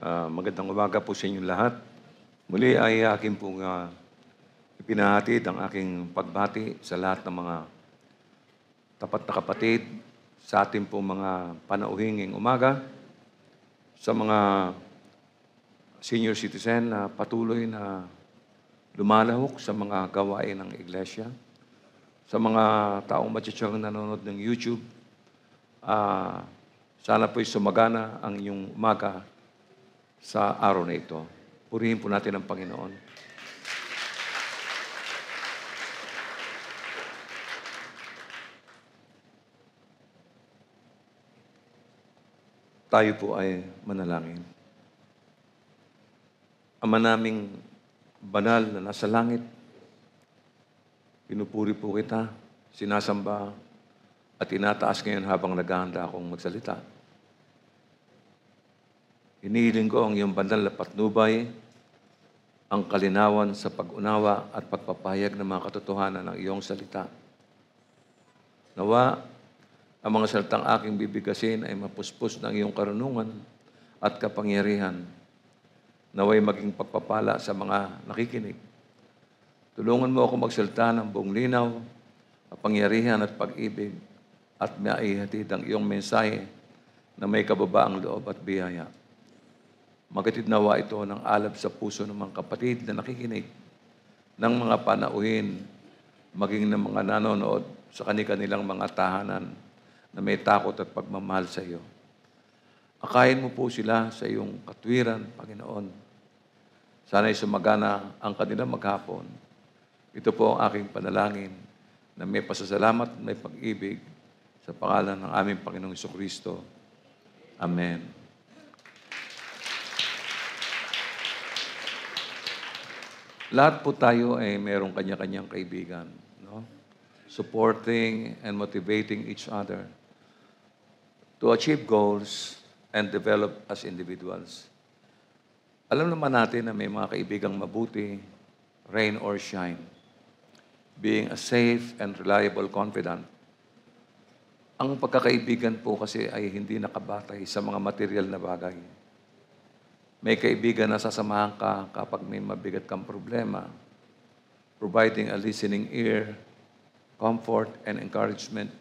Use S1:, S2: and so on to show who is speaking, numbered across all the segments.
S1: Magandang umaga po sa inyong lahat. Muli ay akin pong ipinahatid ang aking pagbati sa lahat ng mga tapat na kapatid sa ating pong mga panauhinging umaga, sa mga senior citizen na patuloy na lumalahok sa mga gawain ng iglesia, sa mga taong matyatsang nanonood ng YouTube. Sana po'y sumagana ang inyong umaga sa araw na ito. Purihin po natin ang Panginoon. Tayo po ay manalangin. Ama naming banal na nasa langit, pinupuri po kita, sinasamba at tinataas ngayon habang naghahanda akong magsalita. Hinihiling ko ang iyong banal na patnubay, ang kalinawan sa pag-unawa at pagpapahayag ng mga katotohanan ng iyong salita. Nawa, ang mga salitang aking bibigasin ay mapuspos ng iyong karunungan at kapangyarihan. Naway maging pagpapala sa mga nakikinig. Tulungan mo ako magsalita ng buong linaw, kapangyarihan at pag-ibig at maihatid ang iyong mensahe na may kababaang loob at biyaya. Magatid nawa ito ng alab sa puso ng mga kapatid na nakikinig ng mga panauhin, maging ng mga nanonood sa kanilang mga tahanan na may takot at pagmamahal sa iyo. Akayin mo po sila sa iyong katwiran, Panginoon. Sana'y sumagana ang kanilang maghapon. Ito po ang aking panalangin na may pasasalamat at may pag-ibig sa pangalan ng aming Panginoong Jesucristo. Amen. Lahat po tayo ay mayroong kanya-kanyang kaibigan, no? Supporting and motivating each other to achieve goals and develop as individuals. Alam naman natin na may mga kaibigang mabuti, rain or shine, being a safe and reliable confidant. Ang pagkakaibigan po kasi ay hindi nakabatay sa mga material na bagay. May kaibigan na sasamahan ka kapag may mabigat kang problema, providing a listening ear, comfort, and encouragement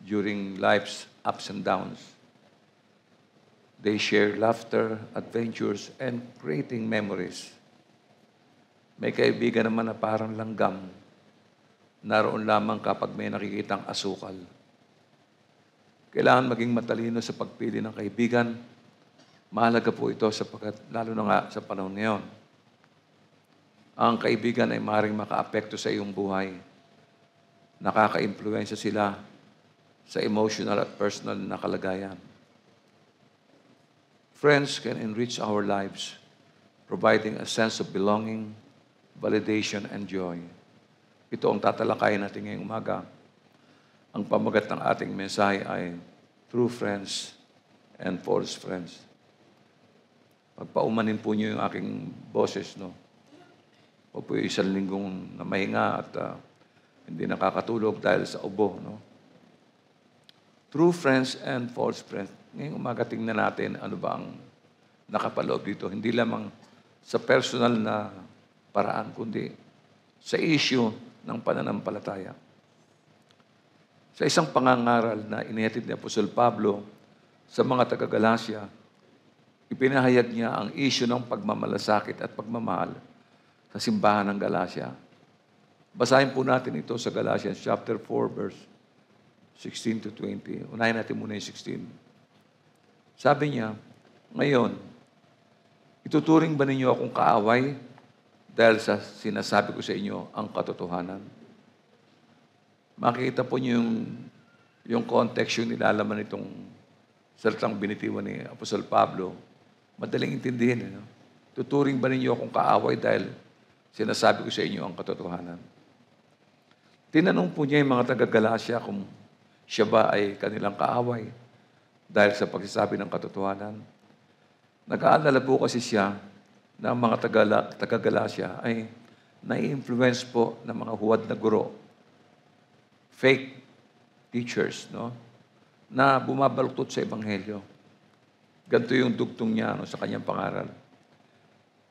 S1: during life's ups and downs. They share laughter, adventures, and creating memories. May kaibigan naman na parang langgam, naroon lamang kapag may nakikitang asukal. Kailangan maging matalino sa pagpili ng kaibigan. Mahalaga po ito sapagkat lalo na nga sa panahon ngayon. Ang kaibigan ay maaaring makaapekto sa iyong buhay. Nakaka-impluwensya sila sa emotional at personal na kalagayan. Friends can enrich our lives, providing a sense of belonging, validation, and joy. Ito ang tatalakayin natin ngayong umaga. Ang pamagat ng ating mensahe ay true friends and false friends. Pagpaumanin po niyo yung aking boses, no? O po yung isang linggong na mahinga at hindi nakakatulog dahil sa ubo, no? True friends and false friends. Ngayong umaga tingnan natin ano ba ang nakapaloob dito. Hindi lamang sa personal na paraan, kundi sa issue ng pananampalataya. Sa isang pangangaral na inihatid ni Apostol Pablo sa mga taga-Galacia, ipinahayag niya ang issue ng pagmamalasakit at pagmamahal sa simbahan ng Galacia. Basahin po natin ito sa Galatians chapter 4, verse 16 to 20. Unahin natin muna yung 16. Sabi niya, ngayon, ituturing ba ninyo akong kaaway dahil sa sinasabi ko sa inyo ang katotohanan? Makikita po niyo yung context, yung nilalaman itong salitang binitiwan ni Apostol Pablo. Madaling intindihin. No? Tuturing ba ninyo akong kaaway dahil sinasabi ko sa inyo ang katotohanan? Tinanong po niya yung mga taga-Galacia kung siya ba ay kanilang kaaway dahil sa pagsasabi ng katotohanan. Nag-aalala po kasi siya na ang mga taga-Galacia ay nai-influence po ng mga huwad na guro, fake teachers, no? Na bumabaluktot sa Ebanghelyo. Ganito yung dugtong niya sa kanyang pangaral.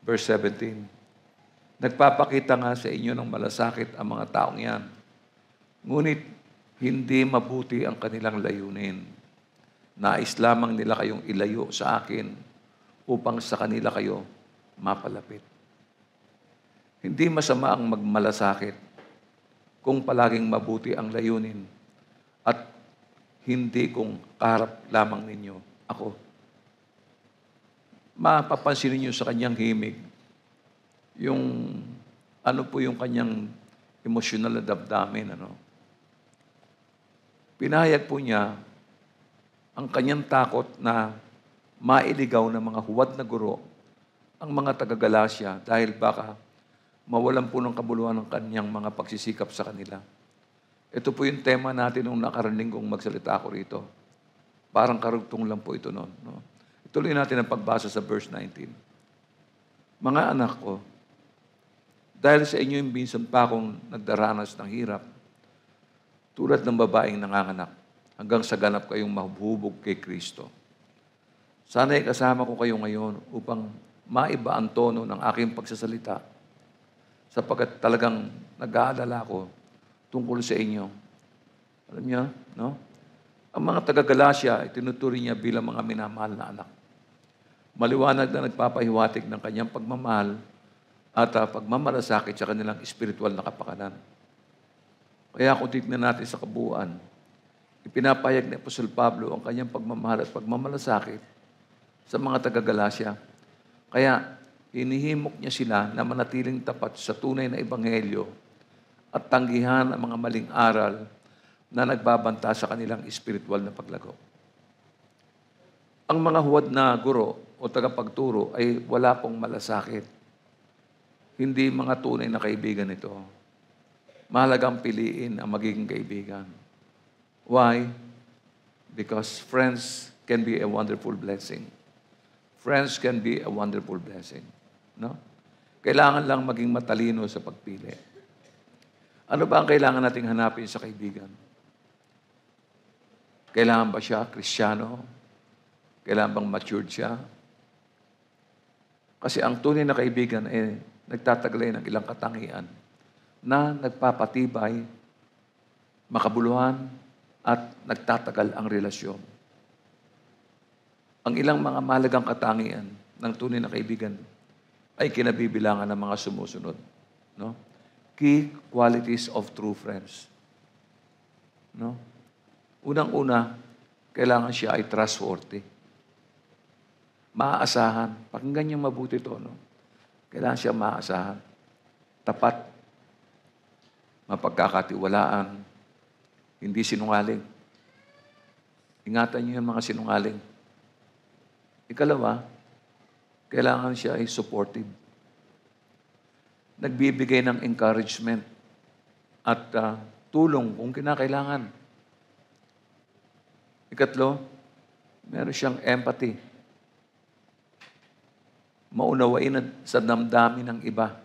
S1: Verse 17, nagpapakita nga sa inyo ng malasakit ang mga taong yan. Ngunit hindi mabuti ang kanilang layunin. Nais lamang nila kayong ilayo sa akin upang sa kanila kayo mapalapit. Hindi masama ang magmalasakit kung palaging mabuti ang layunin at hindi kung kaharap lamang ninyo ako. Mapapansin niyo sa kanyang himig, yung ano po yung kanyang emosyonal na damdamin. Pinahayag po niya ang kanyang takot na mailigaw ng mga huwad na guro ang mga taga-Galasya dahil baka mawalan po ng kabuluhan ng kanyang mga pagsisikap sa kanila. Ito po yung tema natin nung nakaraning kong magsalita ako rito. Parang karugtong lang po ito noon. No? Ituloy natin ang pagbasa sa verse 19. Mga anak ko, dahil sa inyo yung minsan pa akong nagdaranas ng hirap, tulad ng babaeng nanganganak, hanggang sa ganap kayong mahubog kay Kristo. Sana'y kasama ko kayo ngayon upang maiba ang tono ng aking pagsasalita sapagkat talagang nag-aalala ko tungkol sa inyo. Alam niyo, no? Ang mga taga-Galasya ay tinuturing niya bilang mga minamahal na anak. Maliwanag na nagpapahiwatig ng kanyang pagmamahal at pagmamalasakit sa kanilang espiritual na kapakanan. Kaya kung tignan natin sa kabuuan, ipinapayag ni Apostol Pablo ang kanyang pagmamahal at pagmamalasakit sa mga taga-Galasya. Kaya hinihimok niya sila na manatiling tapat sa tunay na ebanghelyo at tanggihan ang mga maling aral na nagbabanta sa kanilang espiritual na paglago. Ang mga huwad na guro o tagapagturo ay wala pong malasakit. Hindi mga tunay na kaibigan ito. Mahalagang piliin ang magiging kaibigan. Why? Because friends can be a wonderful blessing. Friends can be a wonderful blessing. No? Kailangan lang maging matalino sa pagpili. Ano ba ang kailangan nating hanapin sa kaibigan? Kailangan ba siya Kristiyano? Kailangan bang matured siya? Kasi ang tunay na kaibigan ay nagtataglay ng ilang katangian na nagpapatibay, makabuluhan, at nagtatagal ang relasyon. Ang ilang mga mahalagang katangian ng tunay na kaibigan ay kinabibilangan ng mga sumusunod. No? Key qualities of true friends. No? Unang-una, kailangan siya ay trustworthy. Maaasahan. Pakinggan niyo mabuti ito. No? Kailangan siya maaasahan. Tapat. Mapagkakatiwalaan. Hindi sinungaling. Ingatan niyo yung mga sinungaling. Ikalawa, kailangan siya ay supportive. Nagbibigay ng encouragement at tulong kung kinakailangan. Ikatlo, meron siyang empathy. Maunawain sa damdamin ng iba.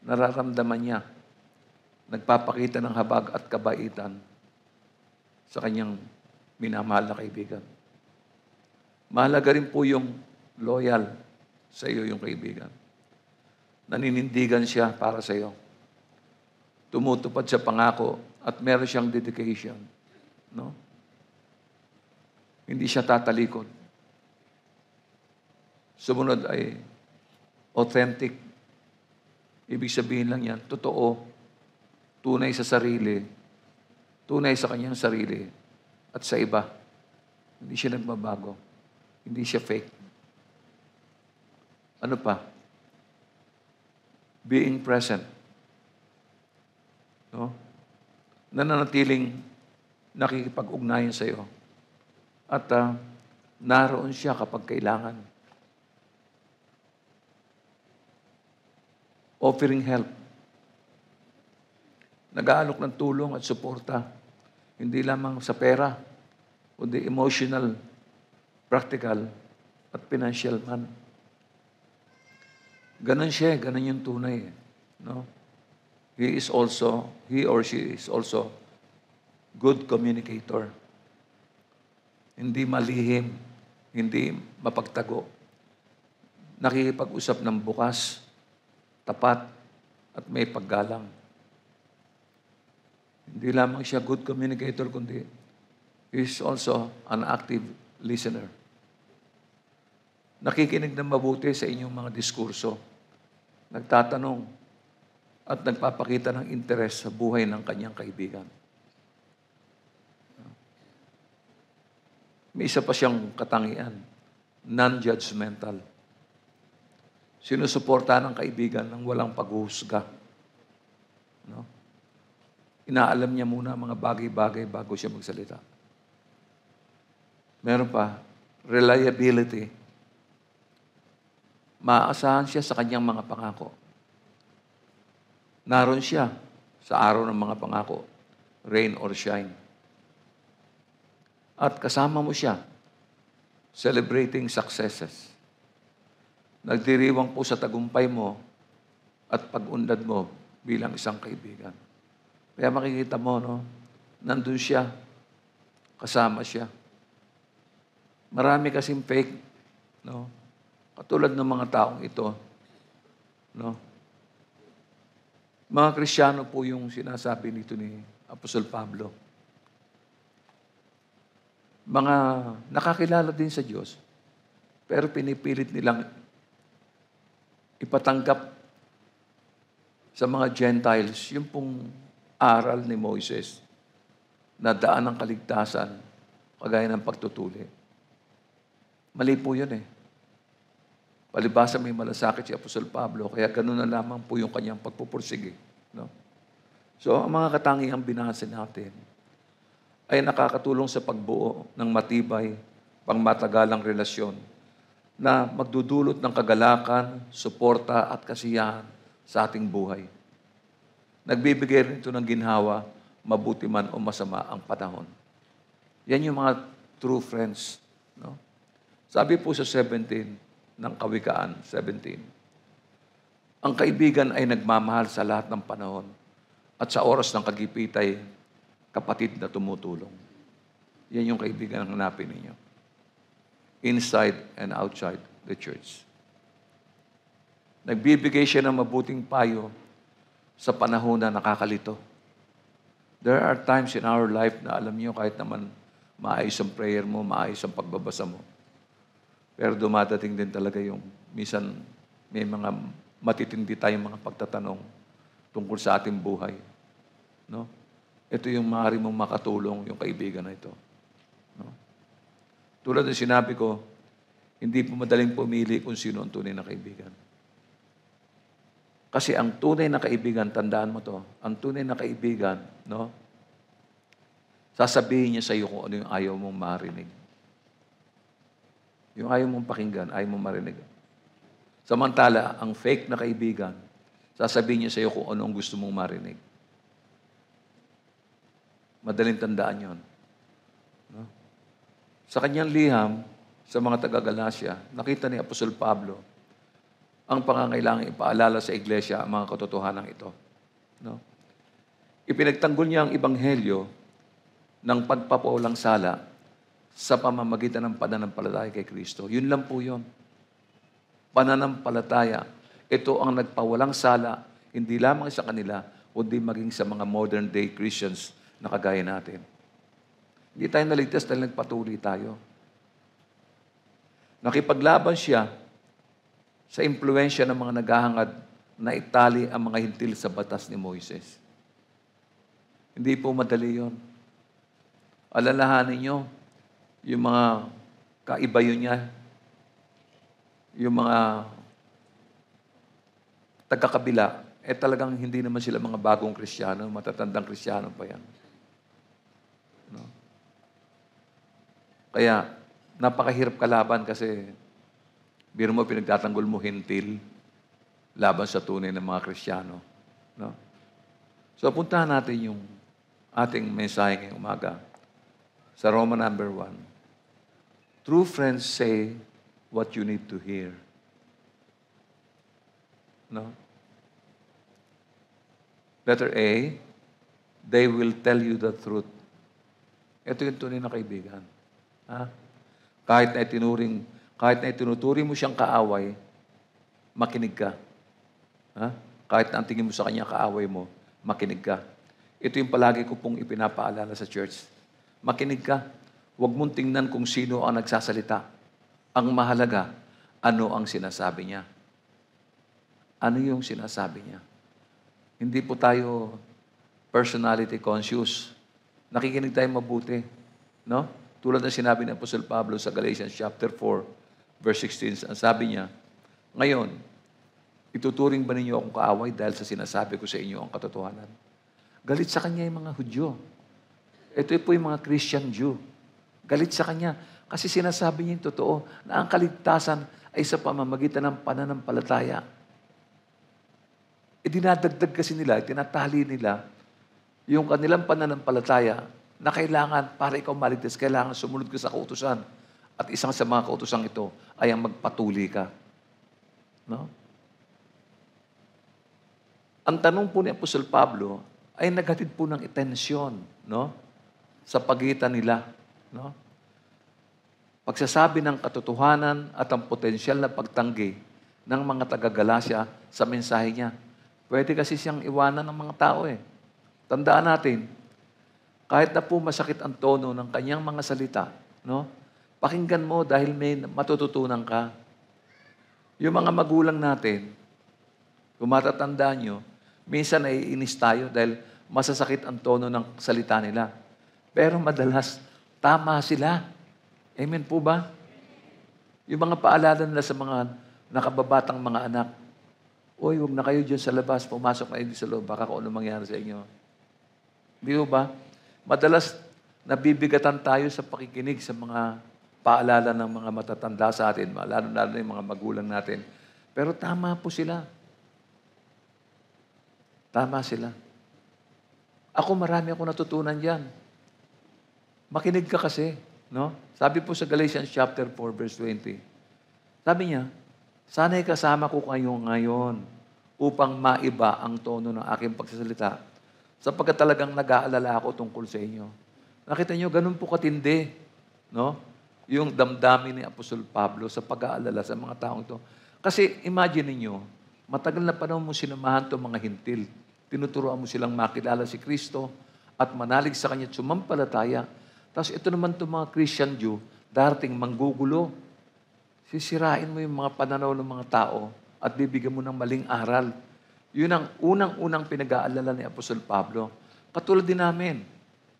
S1: Nararamdaman niya. Nagpapakita ng habag at kabaitan sa kanyang minamahal na kaibigan. Mahalaga rin po yung loyal sa iyo yung kaibigan. Naninindigan siya para sa iyo. Tumutupad sa pangako at meron siyang dedication. No? Hindi siya tatalikod. Sumunod ay authentic. Ibig sabihin lang yan, totoo, tunay sa sarili, tunay sa kanyang sarili, at sa iba. Hindi siya nagbabago. Hindi siya fake. Ano pa? Being present. No? Nananatiling nakikipag-ugnayan sa iyo. At naroon siya kapag kailangan. Offering help. Nag-aalok ng tulong at suporta. Hindi lamang sa pera, kundi emotional, practical, at financial man. Ganon siya, ganon yung tunay. No? He or she is also good communicator. Hindi malihim, hindi mapagtago. Nakikipag-usap ng bukas, tapat, at may paggalang. Hindi lamang siya good communicator, kundi he is also an active listener. Nakikinig ng mabuti sa inyong mga diskurso. Nagtatanong at nagpapakita ng interes sa buhay ng kanyang kaibigan. May isa pa siyang katangian, non-judgmental. Sinusuporta ng kaibigan ng walang paghuhusga. No? Inaalam niya muna ang mga bagay-bagay bago siya magsalita. Meron pa, reliability. Maaasahan siya sa kanyang mga pangako. Naroon siya sa araw ng mga pangako, rain or shine. At kasama mo siya, celebrating successes. Nagdiriwang po sa tagumpay mo at pag-unlad mo bilang isang kaibigan. Kaya makikita mo, no, nandun siya, kasama siya. Marami kasing fake, no? Katulad ng mga taong ito, no? Mga Kristiyano po yung sinasabi nito ni Apostol Pablo. Mga nakakilala din sa Diyos, pero pinipilit nilang ipatanggap sa mga Gentiles yung pong aral ni Moises na daan ng kaligtasan kagaya ng pagtutuli. Mali po yun eh. Palibasa may malasakit si Apostol Pablo, kaya ganun na lamang po yung kanyang pagpupursige. No? So, ang mga katangiang binasa natin ay nakakatulong sa pagbuo ng matibay, pangmatagalang relasyon na magdudulot ng kagalakan, suporta at kasiyahan sa ating buhay. Nagbibigay rin ito ng ginhawa, mabuti man o masama ang panahon. Yan yung mga true friends. No? Sabi po sa 17 ng Kawikaan, 17, ang kaibigan ay nagmamahal sa lahat ng panahon at sa oras ng kagipitay, kapatid na tumutulong. Yan yung kaibigan ang hanapin ninyo. Inside and outside the church. Nagbibigay siya ng mabuting payo sa panahon na nakakalito. There are times in our life na alam niyo kahit naman maayos ang prayer mo, maayos ang pagbabasa mo. Pero dumadating din talaga yung minsan may mga matitindi tayong mga pagtatanong tungkol sa ating buhay. No? Ito yung maaari mong makatulong yung kaibigan na ito. No? Tulad ng sinabi ko, hindi po madaling pumili kung sino ang tunay na kaibigan. Kasi ang tunay na kaibigan, tandaan mo to, ang tunay na kaibigan, no? Sasabihin niya sa iyo kung ano yung ayaw mong marinig. Yung ayaw mong pakinggan, ayaw mong marinig. Samantala, ang fake na kaibigan, sasabihin niya sa iyo kung ano ang gusto mong marinig. Madaling tandaan yon. No? Sa kanyang liham, sa mga taga-Galacia, nakita ni Apostol Pablo ang pangangailangan ipaalala sa iglesia ang mga katotohanan ito. No? Ipinagtanggol niya ang ebanghelyo ng pagpapawalang sala sa pamamagitan ng pananampalataya kay Kristo. Yun lang po yun. Pananampalataya. Ito ang nagpawalang sala, hindi lamang sa kanila, kundi maging sa mga modern day Christians na kagaya natin. Hindi tayo naligtas dahil nagpatuloy tayo. Nakipaglaban siya sa impluensya ng mga naghahangad na itali ang mga hintil sa batas ni Moises. Hindi po madali yun. Alalahanin nyo, yung mga kaibayo niya, yung mga tagakabila, talagang hindi naman sila mga bagong Kristiyano, matatandang Kristiyano pa yan. No? Kaya, napakahirap kalaban kasi biro mo pinagtatanggol mo hintil laban sa tunay ng mga Kristiyano. No? So, puntahan natin yung ating mensahe ngayong umaga sa Roma number 1. True friends say what you need to hear. No? Letter A, they will tell you the truth. Ito yung tunay na kaibigan. Ha? Kahit na itinuturing mo siyang kaaway, makinig ka. Ha? Kahit na ang tingin mo sa kanya kaaway mo, makinig ka. Ito yung palagi ko pong ipinapaalala sa church. Makinig ka. Huwag mong tingnan kung sino ang nagsasalita. Ang mahalaga, ano ang sinasabi niya. Ano yung sinasabi niya? Hindi po tayo personality conscious. Nakikinig tayo mabuti. No? Tulad ng sinabi ni Apostle Pablo sa Galatians chapter 4, verse 16, ang sabi niya, ngayon, ituturing ba ninyo akong kaaway dahil sa sinasabi ko sa inyo ang katotohanan? Galit sa kanya yung mga Hudyo. Ito po yung mga Christian Jew. Galit sa kanya kasi sinasabi niya yung totoo na ang kaligtasan ay sa pamamagitan ng pananampalataya. Dinadagdag kasi nila, tinatali nila yung kanilang pananampalataya na kailangan, para ikaw maligtas, kailangan sumunod ka sa kautusan. At isang sa mga kautusan ito ay ang magpatuli ka. No? Ang tanong po ni Apostol Pablo ay naghatid po ng itensyon, no? Sa pagitan nila, no? Pagsasabi ng katotohanan at ang potensyal na pagtanggi ng mga taga-Galasya sa mensahe niya. Pwede kasi siyang iwanan ng mga tao eh. Tandaan natin, kahit na po masakit ang tono ng kanyang mga salita, no? Pakinggan mo dahil may matututunan ka. Yung mga magulang natin, kung matatandaan nyo, minsan naiinis tayo dahil masasakit ang tono ng salita nila. Pero madalas, tama sila. Amen po ba? Yung mga paalala nila sa mga nakababatang mga anak, Uy, huwag na kayo dyan sa labas, pumasok na kayo sa loob, baka kung ano mangyari sa inyo. Di ba? Madalas, nabibigatan tayo sa pakikinig sa mga paalala ng mga matatanda sa atin, lalo na yung mga magulang natin. Pero tama po sila. Tama sila. Ako, marami ako natutunan dyan. Makinig ka kasi, no? Sabi po sa Galatians chapter 4, verse 20, sabi niya, sana'y kasama ko kayo ngayon upang maiba ang tono ng aking pagsasalita sapagkat talagang nag-aalala ako tungkol sa inyo. Nakita niyo, ganun po katindi, no? Yung damdamin ni Apostol Pablo sa pag-aalala sa mga taong ito. Kasi imagine niyo, matagal na panahon mo sinamahan itong mga hintil. Tinuturoan mo silang makilala si Kristo at manalig sa Kanya at sumampalataya. Tapos ito naman itong mga Christian Jew, darating manggugulo. Sisirain mo yung mga pananaw ng mga tao at bibigyan mo ng maling aral. Yun ang unang-unang pinag-aalala ni Apostol Pablo. Katulad din namin,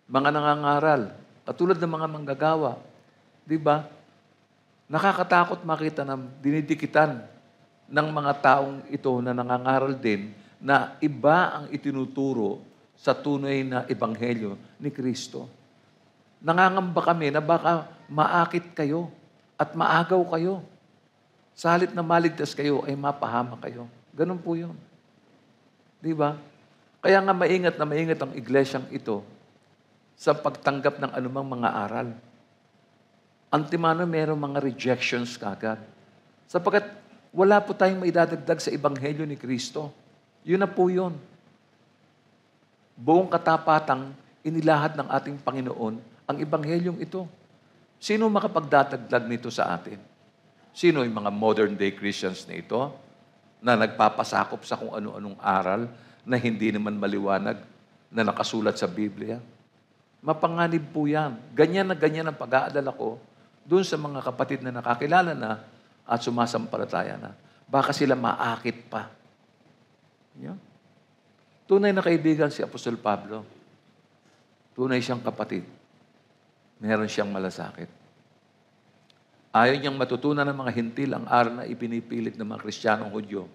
S1: mga nangangaral, katulad ng mga manggagawa. Di ba? Nakakatakot makita na dinidikitan ng mga taong ito na nangangaral din na iba ang itinuturo sa tunay na ebanghelyo ni Kristo. Nangangamba kami na baka maakit kayo at maagaw kayo. Sa halip na maligtas kayo, ay mapahama kayo. Ganun po yun. Di ba? Kaya nga maingat na maingat ang iglesyang ito sa pagtanggap ng anumang mga aral. Antimano, mayroong mga rejections kagad. Sapagkat wala po tayong maidadagdag sa ebanghelyo ni Kristo. Yun na po yun. Buong katapatang inilahad ng ating Panginoon ang ebanghelyong ito. Sino makapagdadagdag nito sa atin? Sino yung mga modern day Christians na ito na nagpapasakop sa kung ano-anong aral na hindi naman maliwanag na nakasulat sa Biblia? Mapanganib po yan. Ganyan ang pag-aalala ko doon sa mga kapatid na nakakilala na at sumasampalataya na. Baka sila maakit pa. Yeah. Tunay na kaibigan si Apostol Pablo. Tunay siyang kapatid. Meron siyang malasakit. Ayaw niyang matutunan ng mga hintil ang aral na ipinipilit ng mga Kristiyanong Hudyo.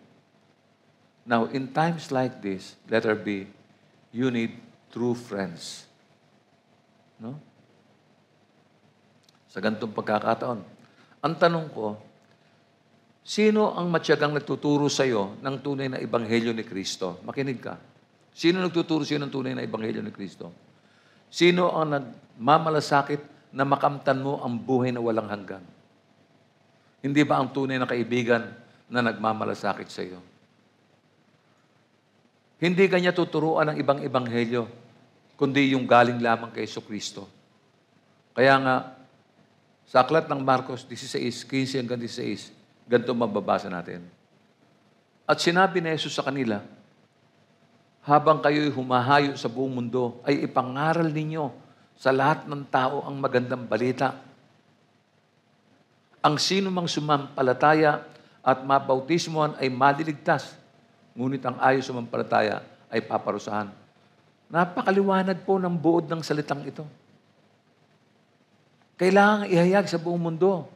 S1: Now, in times like this, letter B, you need true friends. No? Sa ganitong pagkakataon. Ang tanong ko, sino ang matyagang nagtuturo sa iyo ng tunay na ebanghelyo ni Kristo? Makinig ka. Sino nagtuturo sa iyo ng tunay na ebanghelyo ni Kristo? Sino ang nagmamalasakit na makamtan mo ang buhay na walang hanggan? Hindi ba ang tunay na kaibigan na nagmamalasakit sa iyo? Hindi kanya tuturuan ng ibang ebanghelyo, kundi yung galing lamang kay Kristo. Kaya nga, Sa aklat ng Marcos 16, 15 hanggang 16, ganito mababasa natin. At sinabi ni Jesus sa kanila, habang kayo'y humahayo sa buong mundo, ay ipangaral ninyo sa lahat ng tao ang magandang balita. Ang sino mang sumampalataya at mabautismohan ay maliligtas, ngunit ang ayaw sumampalataya ay paparusahan. Napakaliwanag po ng buod ng salitang ito. Kailangan ihayag sa buong mundo.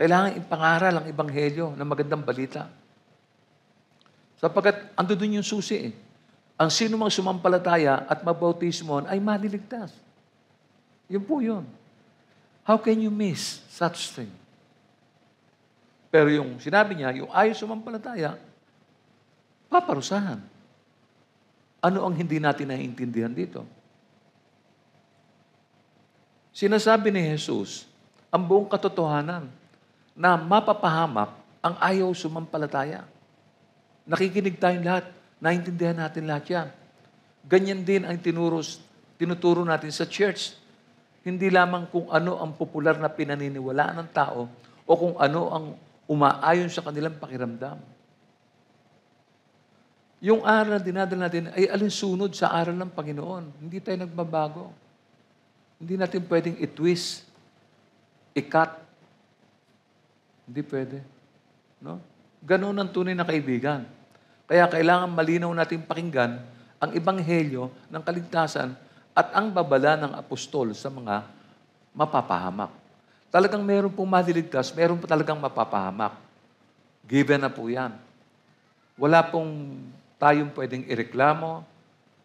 S1: Kailangan ipangaral ang ebanghelyo ng magandang balita. Sapagkat ando dun yung susi eh. Ang sino mang sumampalataya at mabautismohan ay maliligtas. Yun po yun. How can you miss such thing? Pero yung sinabi niya, yung ayaw sumampalataya, paparusahan. Ano ang hindi natin naiintindihan dito? Sinasabi ni Jesus ang buong katotohanan na mapapahamak ang ayaw sumampalataya. Nakikinig tayong lahat, naiintindihan natin lahat yan. Ganyan din ang tinuturo natin sa church. Hindi lamang kung ano ang popular na pinaniniwalaan ng tao o kung ano ang umaayon sa kanilang pakiramdam. Yung aral na dinadala natin ay alinsunod sa aral ng Panginoon. Hindi tayo nagbabago. Hindi natin pwedeng i-twist, i-cut. Hindi pwede. No? Ganoon ang tunay na kaibigan. Kaya kailangan malinaw natin pakinggan ang ebanghelyo ng kaligtasan at ang babala ng apostol sa mga mapapahamak. Talagang meron pong maliligtas, meron po talagang mapapahamak. Given na po yan. Wala pong tayong pwedeng ireklamo,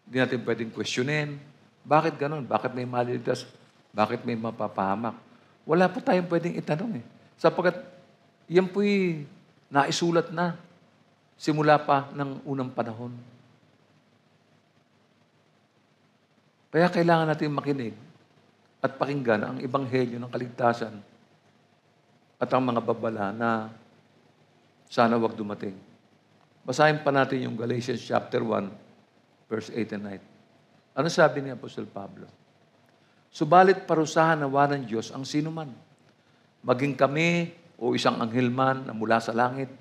S1: hindi natin pwedeng questionin. Bakit ganun? Bakit may maliligtas? Bakit may mapapahamak? Wala po tayong pwedeng itanong eh. Sapagkat yan po'y naisulat na simula pa ng unang panahon. Kaya kailangan natin makinig at pakinggan ang ebanghelyo ng kaligtasan at ang mga babala na sana wag dumating. Basahin pa natin yung Galatians chapter 1, verse 8 and 9. Ano sabi ni Apostol Pablo? Subalit parusahan nawa ng Diyos ang sinuman. Maging kami o isang anghel man na mula sa langit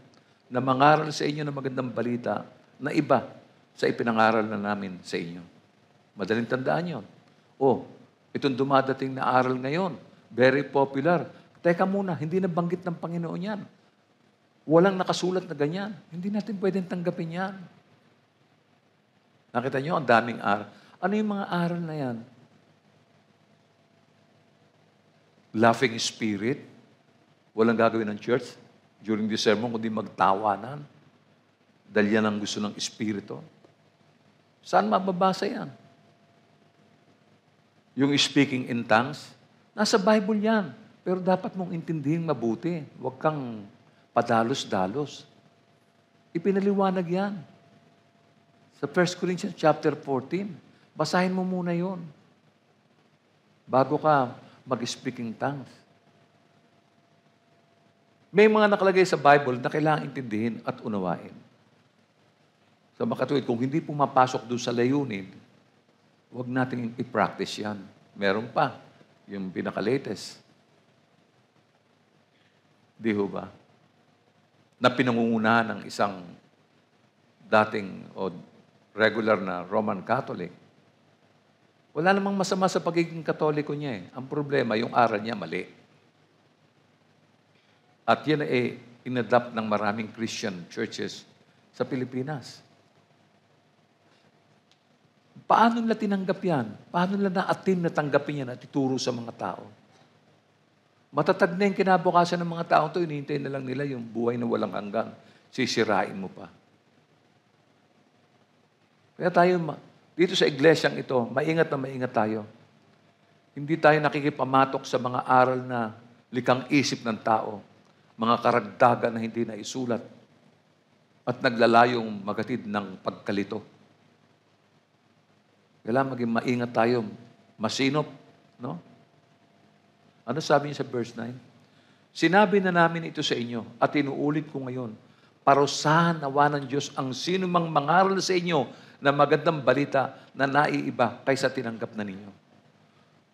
S1: na mangaral sa inyo ng magandang balita na iba sa ipinangaral na namin sa inyo. Madaling tandaan yon. Itong dumadating na aral ngayon, very popular. Teka muna, hindi nabanggit ng Panginoon yan. Walang nakasulat na ganyan. Hindi natin pwedeng tanggapin yan. Nakita nyo, ang daming aral. Ano yung mga aral na yan? Laughing spirit. Walang gagawin ng church during the sermon, kundi magtawanan. Dahil yan ang gusto ng Espiritu. Saan mababasa yan? Yung speaking in tongues, nasa Bible yan. Pero dapat mong intindihin mabuti. Huwag kang padalos-dalos. Ipinaliwanag yan. Sa 1 Corinthians chapter 14, basahin mo muna yon bago ka mag-speaking tongues. May mga nakalagay sa Bible na kailangang intindihin at unawain. Sa makatuwid, kung hindi pumapasok doon sa layunin, huwag natin i-practice yan. Meron pa, yung pinaka-latest. Di ho ba? Na pinangungunahan ng isang dating o regular na Roman Catholic. Wala namang masama sa pagiging Katoliko niya eh. Ang problema, yung aral niya mali. At yan ay inadapt ng maraming Christian churches sa Pilipinas. Paano nila tinanggap yan? Paano nila na-attain na tanggapin yan at ituro sa mga tao? Matatag na yung kinabukasan ng mga tao ito, hinihintay na lang nila yung buhay na walang hanggan. Sisirain mo pa. Kaya tayo, dito sa iglesyang ito, maingat na maingat tayo. Hindi tayo nakikipamatok sa mga aral na likang isip ng tao, mga karagdagan na hindi na isulat, at naglalayong magatid ng pagkalito. Kailangan maging maingat tayo, masinop, no? Ano sabi niya sa verse 9? Sinabi na namin ito sa inyo at inuulit ko ngayon, parusahan nawa ng Diyos ang sino mang mangaral sa inyo na magandang balita na naiiba kaysa tinanggap na ninyo.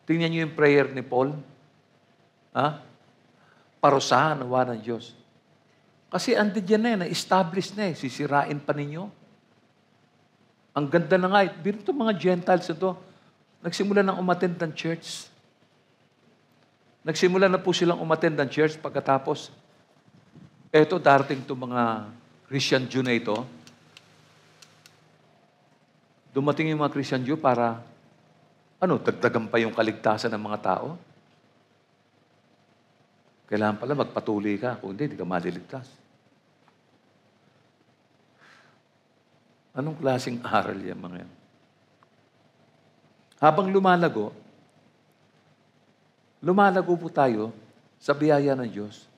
S1: Tingnan niyo yung prayer ni Paul. Ha? parusahan nawa ng Diyos. Kasi andyan na na-establish na sisirain pa ninyo. Ang ganda na nga, biro itong mga Gentiles na to, nagsimula ng umattend ng church. Nagsimula na po silang umattend ng church pagkatapos, eto darating itong mga Christian Jew na ito, dumating yung mga Christian Jew para, dagdagan pa yung kaligtasan ng mga tao. Kailangan pala magpatuloy ka, kung hindi ka maliligtas. Anong klaseng aral yan mga yan? Habang lumalago po tayo sa biyaya ng Diyos.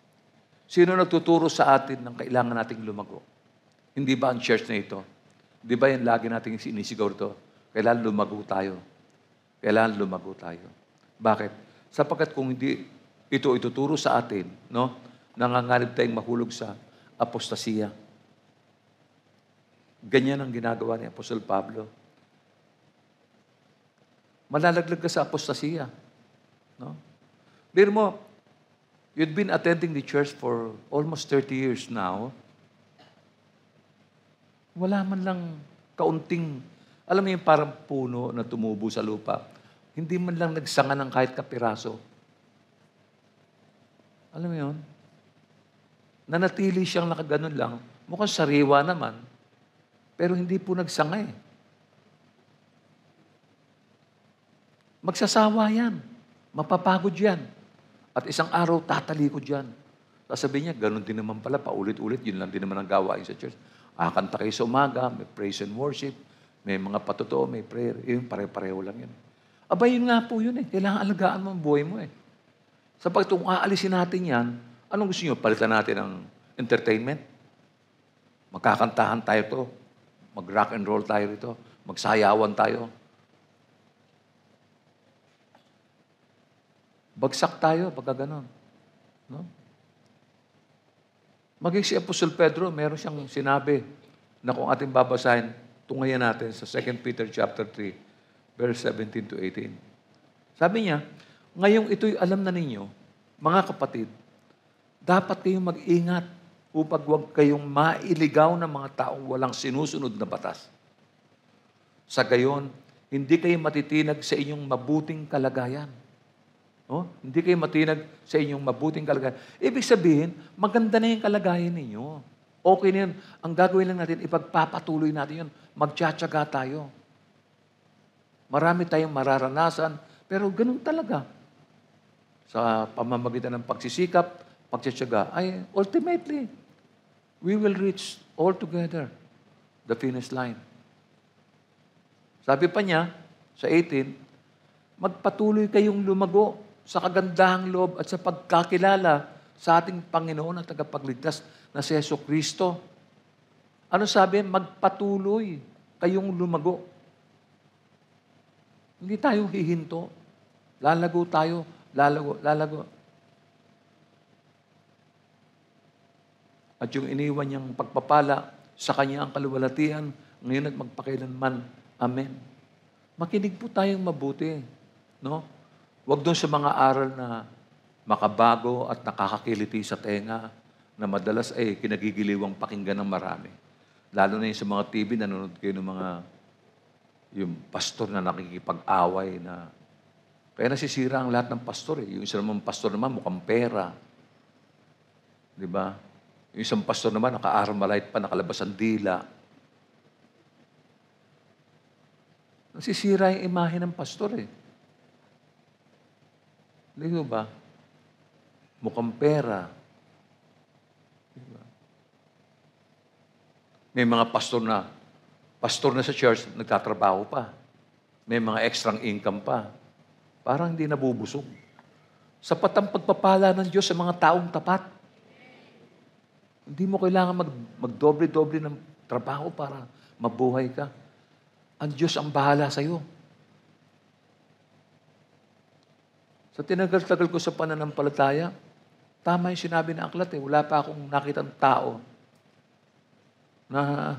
S1: Sino nagtuturo sa atin ng kailangan nating lumago? Hindi ba ang church na ito? Di ba yan lagi nating sinisigaw ito? Kailangan lumago tayo. Kailangan lumago tayo. Bakit? Sapagkat kung hindi ito ituturo sa atin, nanganganib tayong mahulog sa apostasiya. Ganyan ang ginagawa ni Apostol Pablo. Malalaglag ka sa apostasiya. Biro mo, you'd been attending the church for almost 30 years now. Wala man lang kaunting, alam mo yung parang puno na tumubo sa lupa. Hindi man lang nagsanga ng kahit kapiraso. Alam mo yun? Nanatili siyang nakaganon lang. Mukhang sariwa naman. Pero hindi po nagsanga eh. Magsasawa yan. Mapapagod yan. At isang araw, tatalikod yan. Sasabihin niya, ganun din naman pala, paulit-ulit, yun lang din naman ang gawain sa church. Kanta kayo sa umaga, may praise and worship, may mga patotoo, may prayer. Yun, pare-pareho lang yun. Aba, yun nga po yun eh. Kailangan alagaan mo ang buhay mo eh. Sapagkat kung aalisin natin yan, anong gusto nyo? Palitan natin ng entertainment? Magkakantahan tayo to. Mag-rock and roll tayo rito. Magsayawan tayo. Bagsak tayo pagka ganon. No? Maging si Apostol Pedro, meron siyang sinabi na kung ating babasahin, tungayan natin sa 2 Peter chapter 3, verse 17 to 18. Sabi niya, ngayong ito'y alam na ninyo, mga kapatid, dapat kayong mag-ingat upang huwag kayong mailigaw ng mga taong walang sinusunod na batas. Sa gayon, hindi kayo matitinag sa inyong mabuting kalagayan. Hindi kayo matinag sa inyong mabuting kalagayan. Ibig sabihin, maganda na yung kalagayan ninyo. Okay na yun. Ang gagawin lang natin, ipagpapatuloy natin yun. Magtsatsaga tayo. Marami tayong mararanasan, pero ganun talaga. Sa pamamagitan ng pagsisikap, pagtsatsaga, ay ultimately, we will reach all together the finish line. Sabi pa niya, sa 18, magpatuloy kayong lumago sa kagandahang loob at sa pagkakilala sa ating Panginoon at tagapagligtas na si Jesucristo. Ano sabi? Magpatuloy kayong lumago. Hindi tayo hihinto. Lalago tayo. Lalago. At yung iniwan niyang pagpapala sa kanya ang kaluwalhatian, ngayon at magpakailanman. Amen. Makinig po tayong mabuti. Huwag doon sa mga aral na makabago at nakakakiliti sa tenga na madalas ay kinagigiliwang pakinggan ng marami. Lalo na yung sa mga TV, nanonood kayo ng mga yung pastor na nakikipag-away na kaya nasisira ang lahat ng pastor eh. Yung isa naman pastor naman mukhang pera. Di ba? Yung isang pastor naman naka-armalite pa, nakalabas ang dila. Nasisira yung imahe ng pastor eh. Di ba? Mukhang pera. Diba? May mga pastor na sa church, nagtatrabaho pa. May mga extra income pa. Parang hindi nabubusog. Sapat ang pagpapala ng Diyos sa mga taong tapat. Hindi mo kailangan magdoble-doble ng trabaho para mabuhay ka. Ang Diyos ang bahala sa iyo. Sa tinagal-tagal ko sa pananampalataya, tama yung sinabi ng aklat eh. Wala pa akong nakitang tao na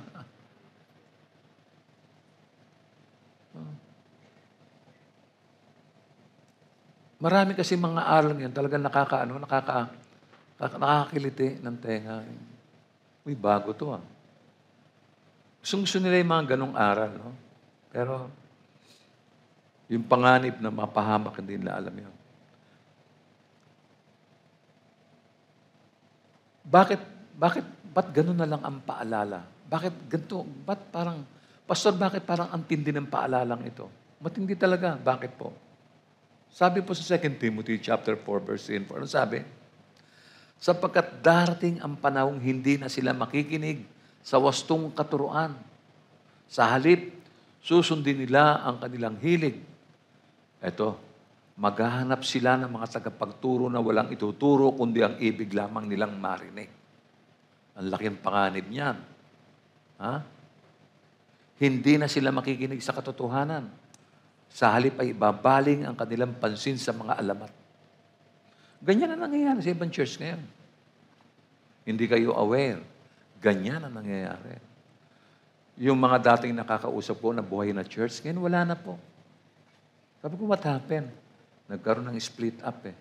S1: marami kasi mga aral ngayon talagang Nakakakiliti ng tenga. Uy, bago to ah. Gusto nila yung mga ganong aral, no? Pero, yung panganib na mapahamak, hindi nila alam yun. Ba't ganun na lang ang paalala? Bakit ganito? Pastor, bakit parang ang tindi ng paalalang ito? Matindi talaga. Bakit po? Sabi po sa 2 Timothy chapter 4, verse 4, ano sabi? Sapagkat darating ang panahong hindi na sila makikinig sa wastong katuruan. Sa halip, susundin nila ang kanilang hilig. Eto, maghahanap sila ng mga tagapagturo na walang ituturo, kundi ang ibig lamang nilang marinig. Ang laking panganib niyan. Ha? Hindi na sila makikinig sa katotohanan. Sa halip ay babaling ang kanilang pansin sa mga alamat. Ganyan na nangyayari sa ibang church ngayon. Hindi kayo aware. Ganyan na nangyayari. Yung mga dating nakakausap ko na buhay na church, ngayon wala na po. Sabi ko, what happened? Nagkaroon ng split up eh.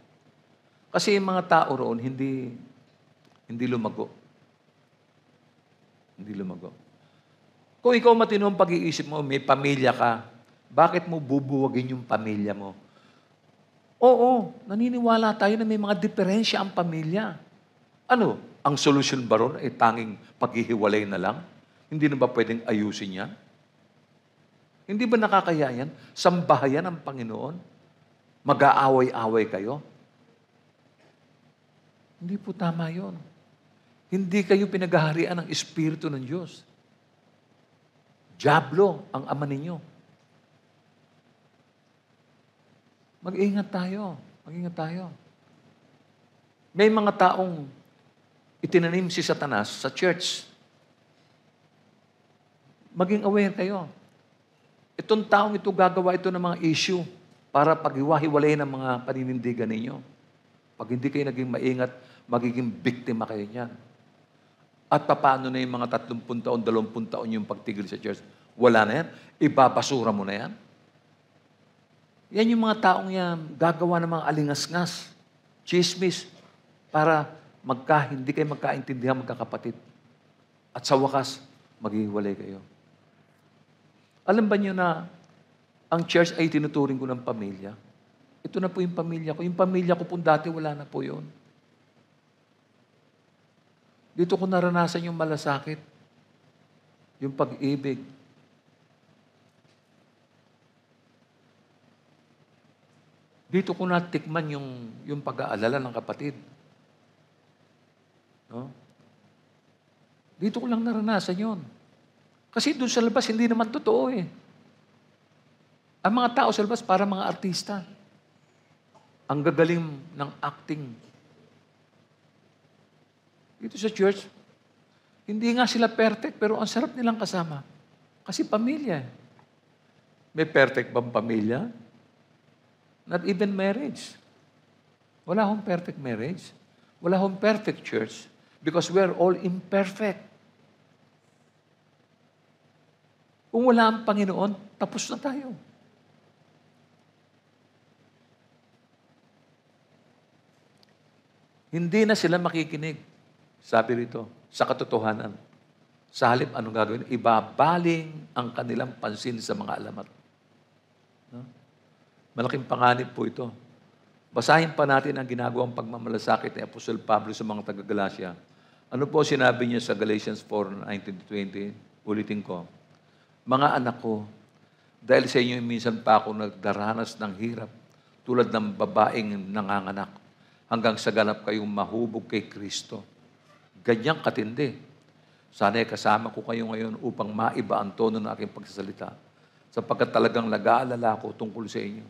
S1: Kasi yung mga tao roon, hindi lumago. Hindi lumago. Kung ikaw matino ang pag-iisip mo, may pamilya ka, bakit mo bubuwagin yung pamilya mo? Oo, naniniwala tayo na may mga diferensya ang pamilya. Ano? Ang solusyon ba ron ay tanging paghihiwalay na lang? Hindi na ba pwedeng ayusin yan? Hindi ba nakakaya yan? Sambahayan ang Panginoon? Mag-aaway-away kayo? Hindi po tama yon. Hindi kayo pinaghaharian ng Espiritu ng Diyos. Diablo ang ama ninyo. Mag-ingat tayo. Mag-ingat tayo. May mga taong itinanim si Satanas sa church. Maging aware kayo. Itong taong ito gagawa ito ng mga issue para paghiwa-hiwalay ng mga paninindigan ninyo. Pag hindi kayo naging maingat, magiging biktima kayo niyan. At paano na yung mga 30 taon, 20 taon yung pagtigil sa church? Wala na yan. Ibabasura mo na yan. Yan yung mga taong yan, gagawa ng mga alingas-ngas, chismis, para hindi kayo magkaintindihan magkakapatid. At sa wakas, maghihiwalay kayo. Alam ba niyo na ang church ay tinuturing ko ng pamilya? Ito na po yung pamilya ko. Yung pamilya ko po dati, wala na po yun. Dito ko naranasan yung malasakit, yung pag-ibig. Dito ko natikman yung pag-aalala ng kapatid. No? Dito ko lang naranasan yun. Kasi doon sa labas, hindi naman totoo eh. Ang mga tao sa labas, para mga artista. Ang gagaling ng acting. Dito sa church, hindi nga sila perfect, pero ang sarap nilang kasama. Kasi pamilya. May perfect bang pamilya? Not even marriage. Wala hong perfect marriage. Wala hong perfect church. Because we're all imperfect. Kung wala ang Panginoon, tapos na tayo. Hindi na sila makikinig. Sabi rito, sa katotohanan. Sa halip, anong gagawin? Ibabaling ang kanilang pansin sa mga alamat. No? Malaking panganib po ito. Basahin pa natin ang ginagawang pagmamalasakit ni Apostol Pablo sa mga taga-Galacia. Ano po sinabi niya sa Galatians 4:19-20? Ulitin ko. Mga anak ko, dahil sa inyo minsan pa ako nagdaranas ng hirap, tulad ng babaeng nanganganak, hanggang sa ganap kayong mahubog kay Kristo. Ganyang katindi. Sana'y kasama ko kayo ngayon upang maiba ang tono ng aking pagsasalita, sapagkat talagang nag-aalala ko tungkol sa inyo.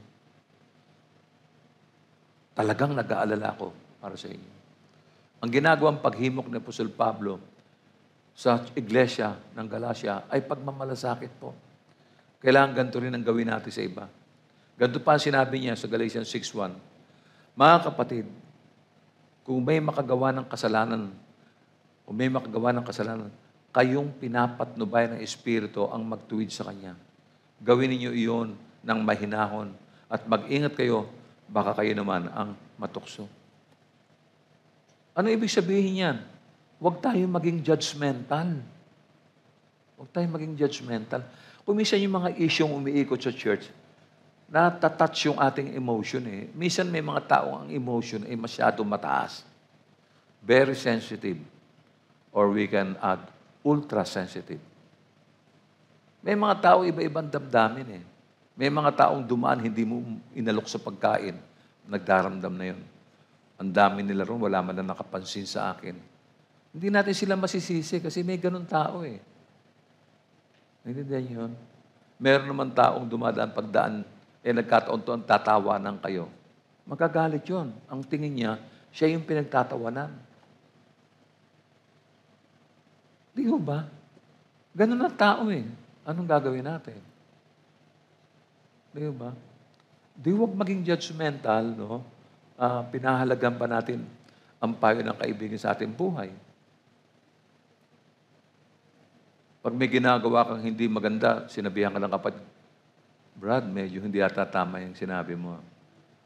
S1: Talagang nag-aalala ko para sa inyo. Ang ginagawang paghimok ni Apostol Pablo sa iglesia ng Galacia ay pagmamalasakit po. Kailangan ganito rin ang gawin natin sa iba. Ganito pa ang sinabi niya sa Galatians 6:1. Mga kapatid, kung may makagawa ng kasalanan, kayong pinapatnubay ng Espiritu ang magtuwid sa Kanya. Gawin ninyo iyon ng mahinahon at mag-ingat kayo, baka kayo naman ang matukso. Ano ibig sabihin yan? Huwag tayong maging judgmental. Huwag tayong maging judgmental. Kung minsan yung mga isyong umiikot sa church, natatouch yung ating emotion eh. Minsan may mga taong ang emotion ay masyadong mataas. Very sensitive. Or we can add, ultra-sensitive. May mga tao iba-ibang damdamin eh. May mga taong dumaan, hindi mo inalok sa pagkain. Nagdaramdam na yun. Ang dami nila ron, wala man na nakapansin sa akin. Hindi natin sila masisisi kasi may ganun tao eh. Naintindihan yun? Meron naman taong dumadaan pagdaan, nagkataon-taon tatawanan kayo. Magagalit yun. Ang tingin niya, siya yung pinagtatawanan. Di ba? Ganun ang tao eh. Anong gagawin natin? Di ba? Di huwag maging judgmental, no? Pinahalagan pa natin ang payo ng kaibigan sa ating buhay. Pag may ginagawa kang hindi maganda, sinabihan ka ng kapatid, Brad, medyo hindi ata tama yung sinabi mo.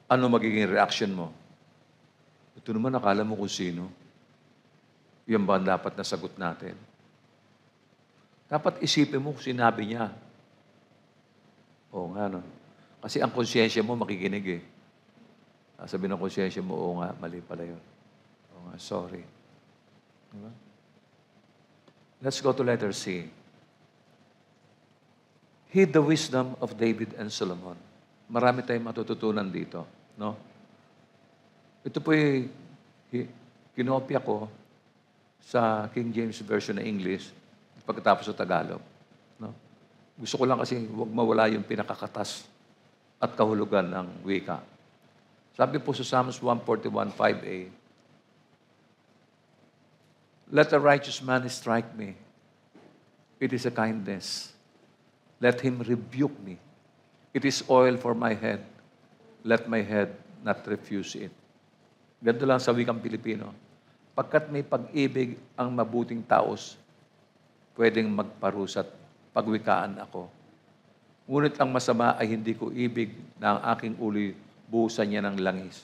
S1: Ano magiging reaction mo? Ito naman, akala mo kung sino. Yan ba ang dapat na sagot natin? Dapat isipin mo kung sinabi niya. Oo nga, no? Kasi ang konsyensya mo makikinig eh. Sabi ng konsyensya mo, oo nga, mali pala yun. Oo nga, sorry. Diba? Let's go to letter C. Heed the wisdom of David and Solomon. Marami tayong matututunan dito. No? Ito po kinopya ko sa King James Version na English pagkatapos sa Tagalog. No? Gusto ko lang kasi huwag mawala yung pinakakatas at kahulugan ng wika. Sabi po sa Psalms 141:5a, let a righteous man strike me. It is a kindness. Let him rebuke me. It is oil for my head. Let my head not refuse it. Ganito lang sa wikang Pilipino. Pagkat may pag-ibig ang mabuting taos, pwedeng magparusat pagwikaan ako. Ngunit ang masama ay hindi ko ibig na ang aking uloy buhusan niya ng langis.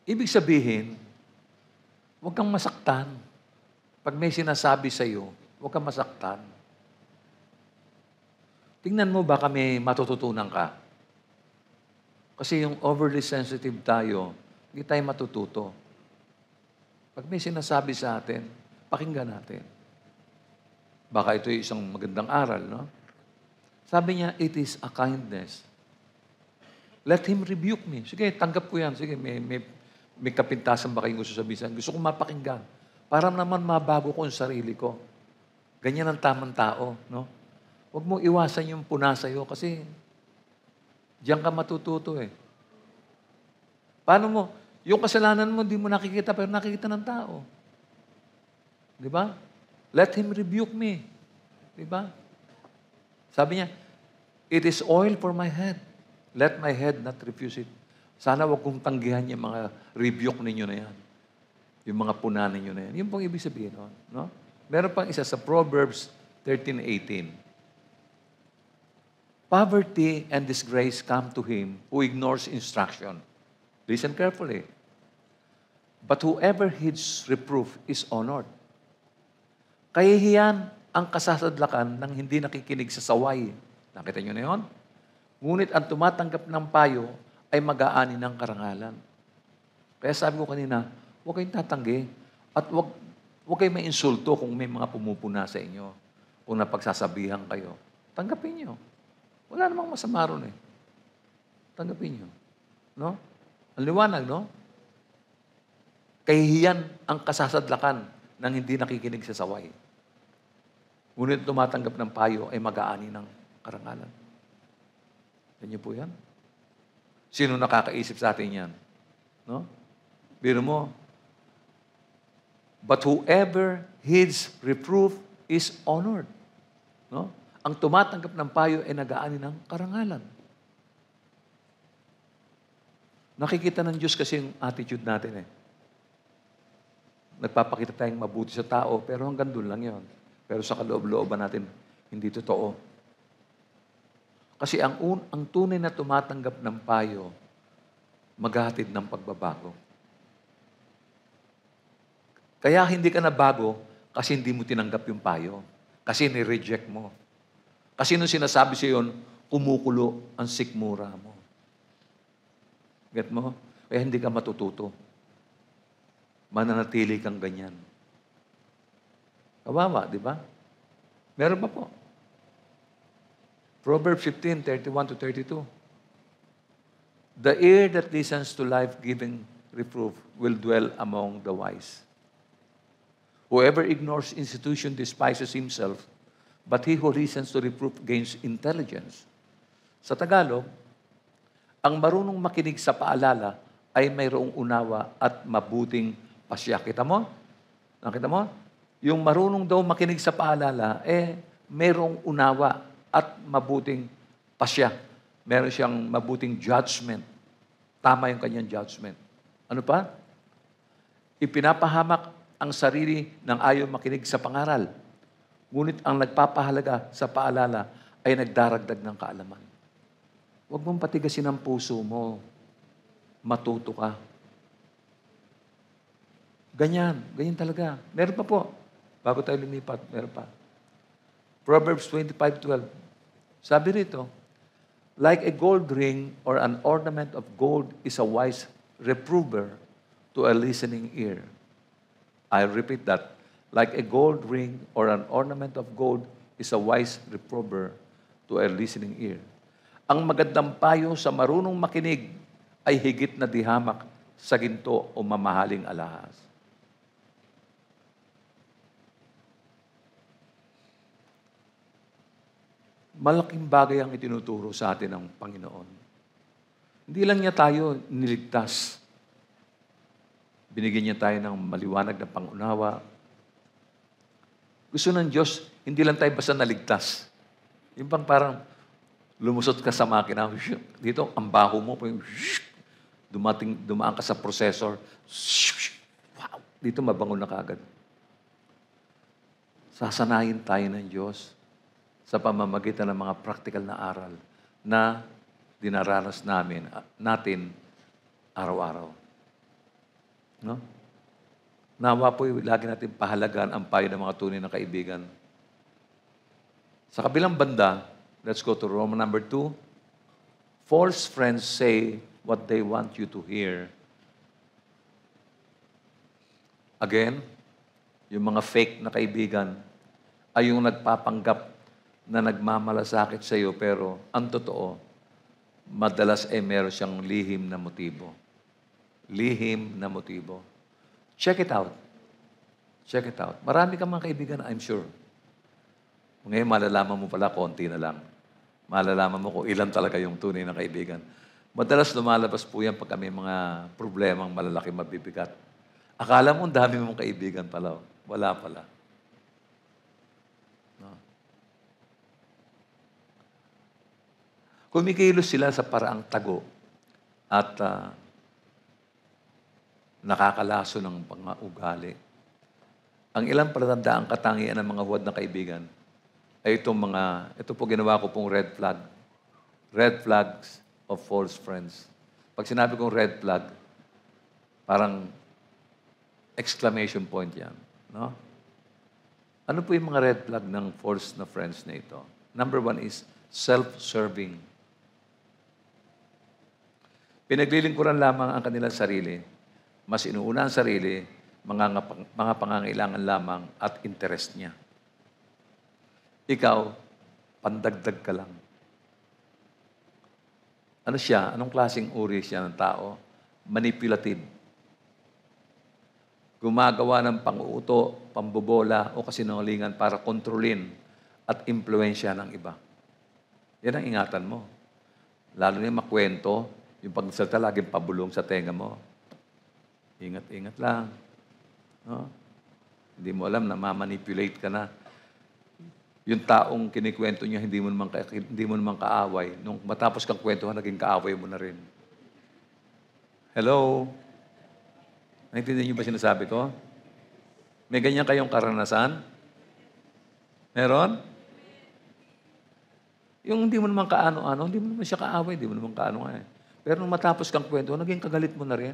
S1: Ibig sabihin, huwag kang masaktan. Pag may sinasabi sa iyo, huwag kang masaktan. Tingnan mo, baka may matututunan ka. Kasi yung overly sensitive tayo, hindi tayo matututo. Pag may sinasabi sa atin, pakinggan natin. Baka ito yung isang magandang aral, no? Sabi niya, it is a kindness. Let him rebuke me. Sige, tanggap ko yan. Sige, may kapintasan ba kayong gusto sabihin? Gusto kong mapakinggan. Para naman mabago ko ang sarili ko. Ganyan ang tamang tao, no? Huwag mo iwasan yung puna sa'yo kasi diyan ka matututo eh. Paano mo? Yung kasalanan mo, di mo nakikita, pero nakikita ng tao. Di ba? Let him rebuke me. Di ba? Sabi niya, it is oil for my head. Let my head not refuse it. Sana wag kong tanggihan yung mga rebuke ninyo na yan. Yung mga puna ninyo na yan. Yun pong ibig sabihin. No? Meron pang isa sa Proverbs 13:18. Poverty and disgrace come to him who ignores instruction. Listen carefully. But whoever heeds reproof is honored. Kahihiyan ang kasasadlakan ng hindi nakikinig sa saway. Nakita nyo na yun? Ngunit ang tumatanggap ng payo ay mag-aani ng karangalan. Kaya sabi ko kanina, huwag kayong tatanggi at huwag kayong mainsulto kung may mga pumupuna sa inyo. Kung napagsasabihan kayo, tanggapin nyo. Wala namang masama ron eh. Tanggapin nyo. No? Ang liwanag, no? Kahihiyan ang kasasadlakan ng hindi nakikinig sa saway. Ngunit tumatanggap ng payo ay mag-aani ng karangalan. Yan po yan. Sino nakakaisip sa atin yan? No? Biro mo, but whoever heeds reproof is honored. No? Ang tumatanggap ng payo ay nag-aani ng karangalan. Nakikita ng Diyos kasi yung attitude natin eh. Nagpapakita tayong mabuti sa tao, pero hanggang doon lang yon. Pero sa kaloob-looban natin, hindi totoo. Kasi ang tunay na tumatanggap ng payo maghahatid ng pagbabago. Kaya hindi ka nabago kasi hindi mo tinanggap yung payo. Kasi ni-reject mo. Kasi nung sinasabi siya yun, kumukulo ang sikmura mo. Get mo? Kaya hindi ka matututo. Mananatili kang ganyan. Kawawa, di ba? Meron pa po. Proverbs 15:31-32. The ear that listens to life-giving reproof will dwell among the wise. Whoever ignores institution despises himself, but he who listens to reproof gains intelligence. Sa Tagalog, ang marunong makinig sa paalala ay mayroong unawa at mabuting pasya. Kita mo? Nakita mo? Yung marunong daw makinig sa paalala, mayroong unawa at mabuting pasya. Meron siyang mabuting judgment. Tama yung kanyang judgment. Ano pa? Ipinapahamak ang sarili ng ayaw makinig sa pangaral. Ngunit ang nagpapahalaga sa paalala ay nagdaragdag ng kaalaman. Huwag mong patigasin ang puso mo. Matuto ka. Ganyan talaga. Meron pa po. Bago tayo lumipat, meron pa. Proverbs 25:12. Sabi rito, like a gold ring or an ornament of gold is a wise reprover to a listening ear. I repeat that. Like a gold ring or an ornament of gold is a wise reprover to a listening ear. Ang magandang payo sa marunong makinig ay higit na dihamak sa ginto o mamahaling alahas. Malaking bagay ang itinuturo sa atin ng Panginoon. Hindi lang niya tayo niligtas. Binigyan niya tayo ng maliwanag na pangunawa. Gusto ng Diyos, hindi lang tayo basta naligtas. Yung bang parang lumusot ka sa makina, dito, ang baho mo, dumaan ka sa processor, wow, dito mabango na kagad. Sasanayin tayo ng Diyos sa pamamagitan ng mga practical na aral na dinaranas natin araw-araw. No? Nawa po, lagi natin pahalagaan ang payo ng mga tunay na kaibigan. Sa kabilang banda, let's go to Roman number 2. False friends say what they want you to hear. Again, yung mga fake na kaibigan ay yung nagpapanggap na nagmamalasakit sa iyo, pero ang totoo, madalas ay meron siyang lihim na motibo. Lihim na motibo. Check it out. Check it out. Marami kang mga kaibigan, I'm sure. Ngayon, malalaman mo pala, konti na lang. Malalaman mo kung ilan talaga yung tunay na kaibigan. Madalas lumalabas po yan pag may mga problemang malalaki, mabibigat. Akala mo, ang dami mong kaibigan pala. Wala pala. No. Kumikilos sila sa paraang tago at nakakalaso ng mga ugali. Ang ilang palatandaang katangian ng mga huwad na kaibigan ay ito po ginawa ko pong red flag. Red flags of false friends. Pag sinabi kong red flag, parang exclamation point yan. No? Ano po yung mga red flag ng false na friends na ito? Number 1 is self-serving. Pinaglilingkuran lamang ang kanilang sarili. Mas inuuna ang sarili, mga pangangailangan lamang at interest niya. Ikaw, pandagdag ka lang. Ano siya? Anong klaseng uri siya ng tao? Manipulative. Gumagawa ng pang-uuto, pambobola o kasinungalingan para kontrolin at impluensya ng iba. Yan ang ingatan mo. Lalo na yung makwento, yung pagsalita laging pabulong sa tenga mo. Ingat-ingat lang. No? Hindi mo alam na ma-manipulate ka na. Yung taong kinikwento niya, hindi mo naman kaaway. Nung matapos kang kwentuhan, naging kaaway mo na rin. Hello? Naintindihan niyo ba sinasabi ko? May ganyan kayong karanasan? Meron? Yung hindi mo naman kaano-ano, hindi mo naman siya kaaway, hindi mo naman kaano nga eh. Pero nung matapos kang kwento, naging kagalit mo na rin.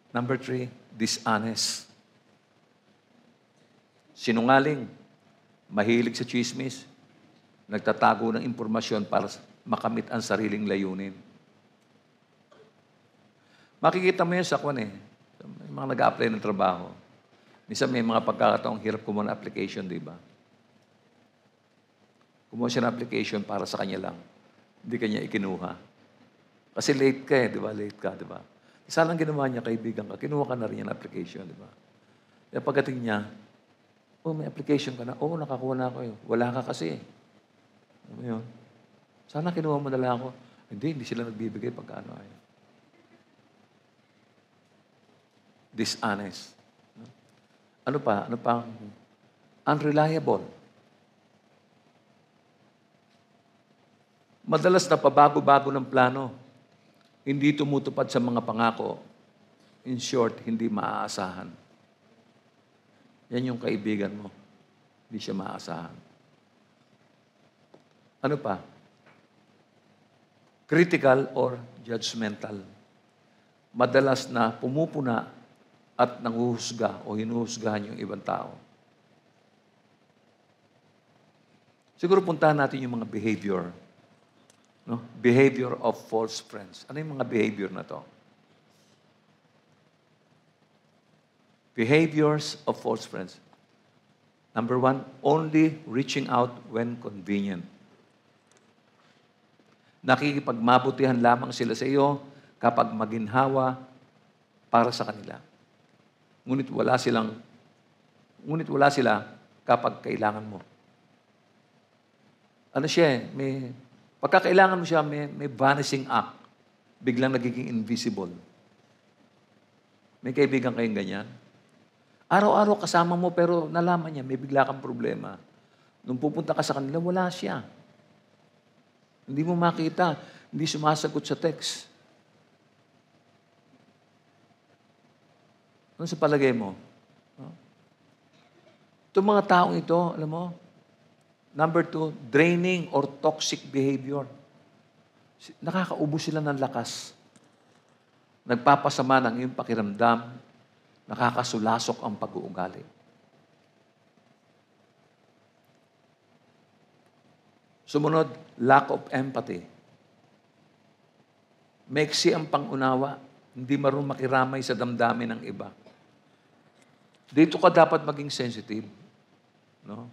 S1: Number 3, dishonest. Sinungaling, mahilig sa chismis, nagtatago ng impormasyon para makamit ang sariling layunin. Makikita mo yun sa may mga nag-a-apply ng trabaho. Minsan may mga pagkakataong hirap kumuha ng application, di ba? Kumuha siya ng application para sa kanya lang. Hindi kanya ikinuha. Kasi late ka di ba? Late ka, di ba? Isa lang ginawa niya, kaibigan ka, kinuha ka na rin yung application, di ba? Kaya pagdating niya, may application ka na. Nakakuha na ako yun. Wala ka kasi. Ano yun? Sana kinuha mo na lang ako. Hindi sila nagbibigay pagka ay. Dishonest. Ano pa? Ano pang unreliable. Madalas na pabago-bago ng plano. Hindi tumutupad sa mga pangako. In short, hindi maaasahan. Yan yung kaibigan mo. Hindi siya maaasahan. Ano pa? Critical or judgmental. Madalas na pumupuna at nanguhusga o hinuhusgahan yung ibang tao. Siguro puntahan natin yung mga behavior. No? Behavior of false friends. Ano yung mga behavior na to? Behaviors of false friends. Number 1, only reaching out when convenient. Nakikipagmabutihan lamang sila sa iyo kapag maginhawa para sa kanila. Ngunit wala sila kapag kailangan mo. Ano siya pagkakailangan mo siya, may vanishing act. Biglang nagiging invisible. May kaibigan kayong ganyan? Araw-araw kasama mo pero nalaman niya, may bigla kang problema. Nung pupunta ka sa kanila, wala siya. Hindi mo makita. Hindi sumasagot sa text. Ano sa palagay mo? Itong mga taong ito, alam mo, number 2, draining or toxic behavior. Nakakaubos sila ng lakas. Nagpapasama ng iyong pakiramdam. Nakakasulasok ang pag-uugali. Sumunod, lack of empathy. Maiksi ang pangunawa. Hindi marunong makiramay sa damdamin ng iba. Dito ka dapat maging sensitive. No?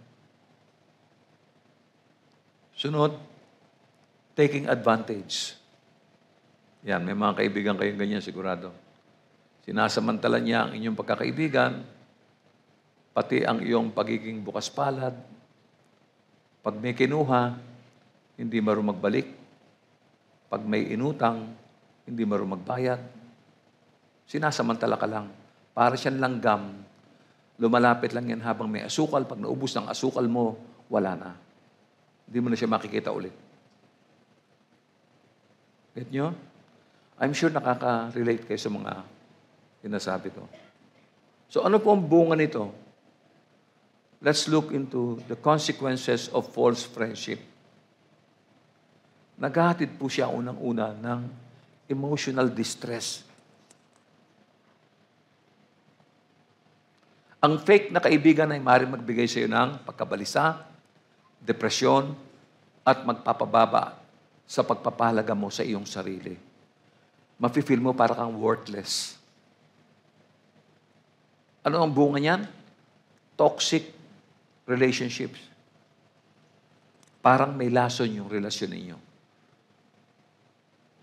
S1: Sunod, taking advantage. Yan, may mga kaibigan kayong ganyan, sigurado. Sinasamantala niya ang inyong pagkakaibigan, pati ang iyong pagiging bukas palad. Pag may kinuha, hindi marunong magbalik. Pag may inutang, hindi marunong magbayad. Sinasamantala ka lang. Para siyang langgam. Lumalapit lang yan habang may asukal. Pag naubos ng asukal mo, wala na. Hindi mo na siya makikita ulit. Get nyo? I'm sure nakaka-relate kayo sa mga sinasabi ko. So ano po ang bunga nito? Let's look into the consequences of false friendship. Naghahatid po siya unang-una ng emotional distress. Ang fake na kaibigan ay maaaring magbigay sa iyo ng pagkabalisa, depresyon, at magpapababa sa pagpapahalaga mo sa iyong sarili. Mafe-feel mo para kang worthless. Ano ang bunga niyan? Toxic relationships. Parang may lason yung relasyon ninyo.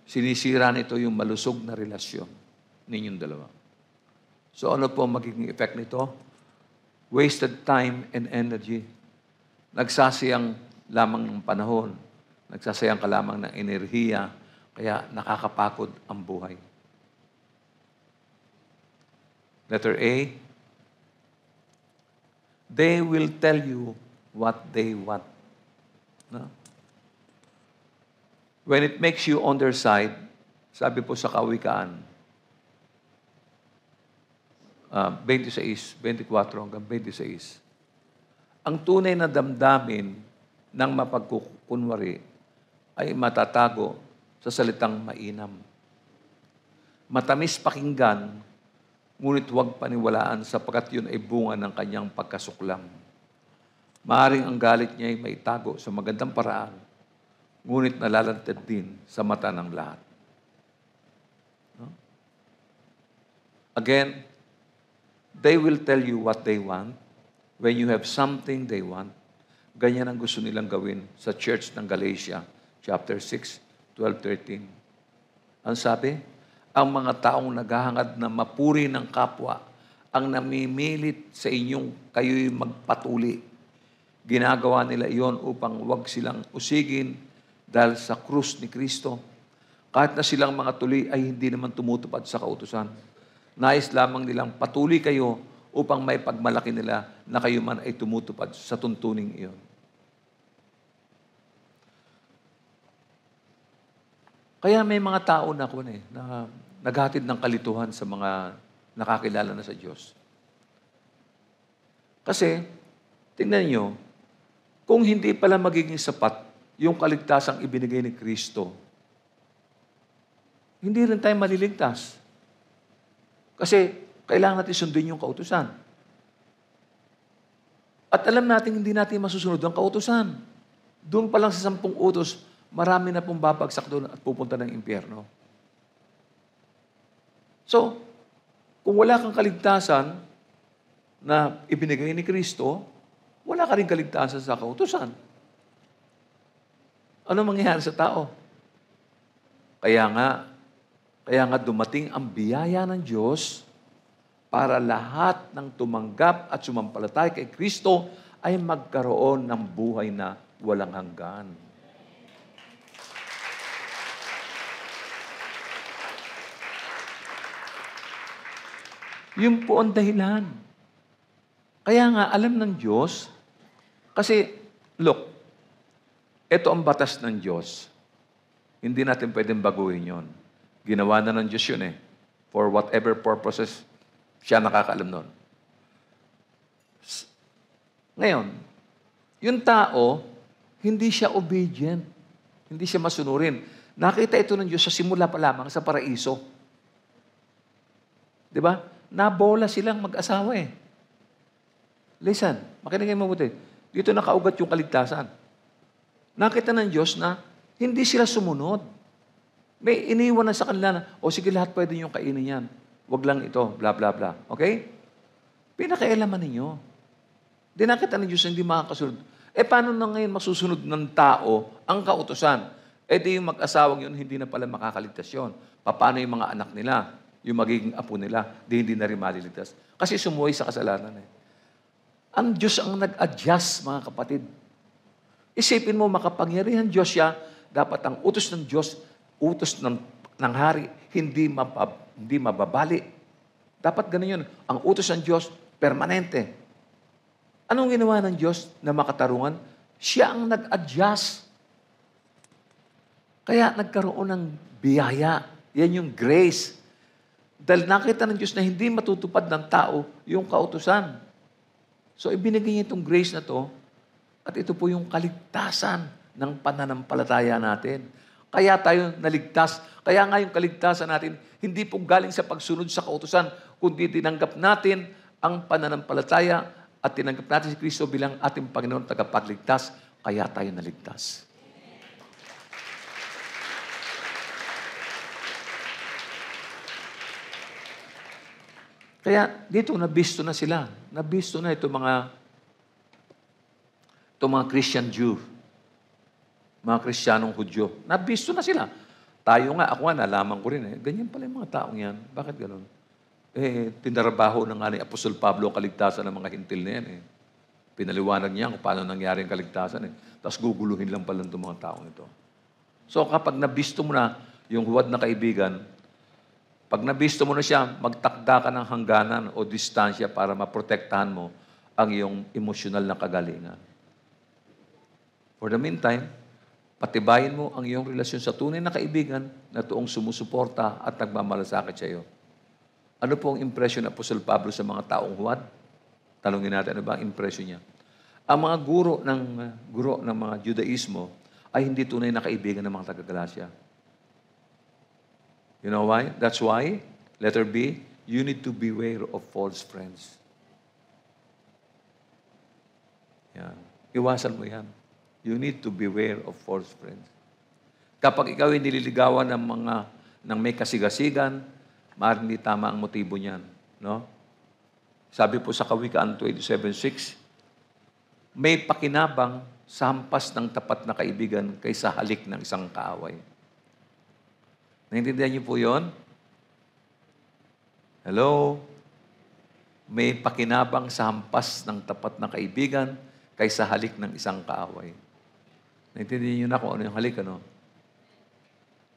S1: Sinisira nito yung malusog na relasyon ninyong dalawa. So ano po magiging effect nito? Wasted time and energy. Nagsasayang lamang ng panahon. Nagsasayang ka lamang ng enerhiya. Kaya nakakapagod ang buhay. Letter A, they will tell you what they want. No? When it makes you on their side, sabi po sa Kawikaan, 26, 24 hanggang 26, ang tunay na damdamin ng mapagkukunwari ay matatago sa salitang mainam. Matamis pakinggan, ngunit huwag paniwalaan sapagkat yun ay bunga ng kanyang pagkasuklam. Maaring ang galit niya ay maitago sa magandang paraan, ngunit nalalantad din sa mata ng lahat. No? Again, they will tell you what they want. When you have something they want, ganyan ang gusto nilang gawin sa church ng Galatia, chapter 6, 12, 13. Ang sabi, ang mga taong naghahangad na mapuri ng kapwa, ang namimilit sa inyong kayo'y magpatuli. Ginagawa nila iyon upang wag silang usigin dahil sa krus ni Kristo. Kahit na silang mga tuli ay hindi naman tumutupad sa kautusan. Nais lamang nilang patuli kayo upang may pagmalaki nila na kayo man ay tumutupad sa tuntuning iyon. Kaya may mga tao na naghatid ng kalituhan sa mga nakakilala na sa Diyos. Kasi, tingnan nyo, kung hindi pala magiging sapat yung kaligtasang ibinigay ni Kristo, hindi rin tayo maliligtas. Kasi, kailangan natin sundin yung kautusan. At alam natin, hindi natin masusunod ang kautusan. Doon pa lang sa 10 utos, marami na pong babagsak doon at pupunta ng impyerno. So, kung wala kang kaligtasan na ibinigay ni Kristo, wala ka rin kaligtasan sa kautusan. Ano mangyayari sa tao? Kaya nga dumating ang biyaya ng Diyos para lahat ng tumanggap at sumampalatay kay Kristo ay magkaroon ng buhay na walang hanggan. Yun po ang dahilan. Kaya nga, alam ng Diyos, kasi, look, ito ang batas ng Diyos. Hindi natin pwedeng baguhin yon. Ginawa na ng Diyos yun eh. For whatever purposes, siya nakakaalam nun. Ngayon, yung tao, hindi siya obedient. Hindi siya masunurin. Nakita ito ng Diyos sa simula pa lamang sa paraiso. Di ba? Nabola silang mag-asawa eh. Listen, makinig kayo mabuti. Dito nakaugat yung kaligtasan. Nakita ng Diyos na hindi sila sumunod. May iniwan na sa kanila na, sige, lahat pwede niyong kainin yan. Huwag lang ito, bla bla bla. Okay? Pinakailaman ninyo. Di nakita ng Diyos na hindi makakasunod. Paano na ngayon masusunod ng tao ang kautusan? Di yung mag-asawang yun, hindi na pala makakaligtas yun. Paano yung mga anak nila? Yung magiging apo nila, hindi na rin maliligtas. Kasi sumuhay sa kasalanan eh. Ang Diyos ang nag-adjust, mga kapatid. Isipin mo, makapangyarihan Diyos siya, dapat ang utos ng Diyos, utos ng hari, hindi mababali. Dapat ganun yun. Ang utos ng Diyos, permanente. Anong ginawa ng Diyos na makatarungan? Siya ang nag-adjust. Kaya nagkaroon ng biyaya. Yan yung grace. Dahil nakita ng Diyos na hindi matutupad ng tao yung kautusan. So, ibinigay niya itong grace na to at ito po yung kaligtasan ng pananampalataya natin. Kaya tayo naligtas. Kaya nga yung kaligtasan natin, hindi po galing sa pagsunod sa kautusan, kundi tinanggap natin ang pananampalataya at tinanggap natin si Kristo bilang ating Panginoon tagapagligtas. Kaya tayo naligtas. Kaya dito, nabisto na sila. Nabisto na itong mga Christian Jew. Mga Kristiyanong Hudyo. Nabisto na sila. Tayo nga, ako nga, nalaman ko rin ganyan pala yung mga taong yan. Bakit gano'n? Tinarabaho na nga ni Apostol Pablo ang kaligtasan ng mga hintil na yan Pinaliwanag niya kung paano nangyari ang kaligtasan Tapos guguluhin lang pala itong mga taong ito. So kapag nabisto mo na yung huwad na kaibigan, pag nabisto mo na siya, magtakda ka ng hangganan o distansya para maprotektahan mo ang iyong emosyonal na kagalingan. For the meantime, patibayin mo ang iyong relasyon sa tunay na kaibigan na tuong sumusuporta at nagmamalasakit sa iyo. Ano po ang impression ng Apostol Pablo sa mga taong huwad? Tanungin natin, ano ba ang impression niya? Ang mga guro ng mga Judaismo ay hindi tunay na kaibigan ng mga taga-Galacia. You know why? That's why, letter B, you need to beware of false friends. Yan. Iwasan mo yan. You need to beware of false friends. Kapag ikaw ay nililigawan ng may kasigasigan, maaaring hindi tama ang motibo niyan. No? Sabi po sa Kawikaan 27:6, may pakinabang sa hampas ng tapat na kaibigan kaysa halik ng isang kaaway. Naintindihan niyo po yun? Hello? May pakinabang sa hampas ng tapat na kaibigan kaysa halik ng isang kaaway. Naintindihan niyo na kung ano yung halik, ano?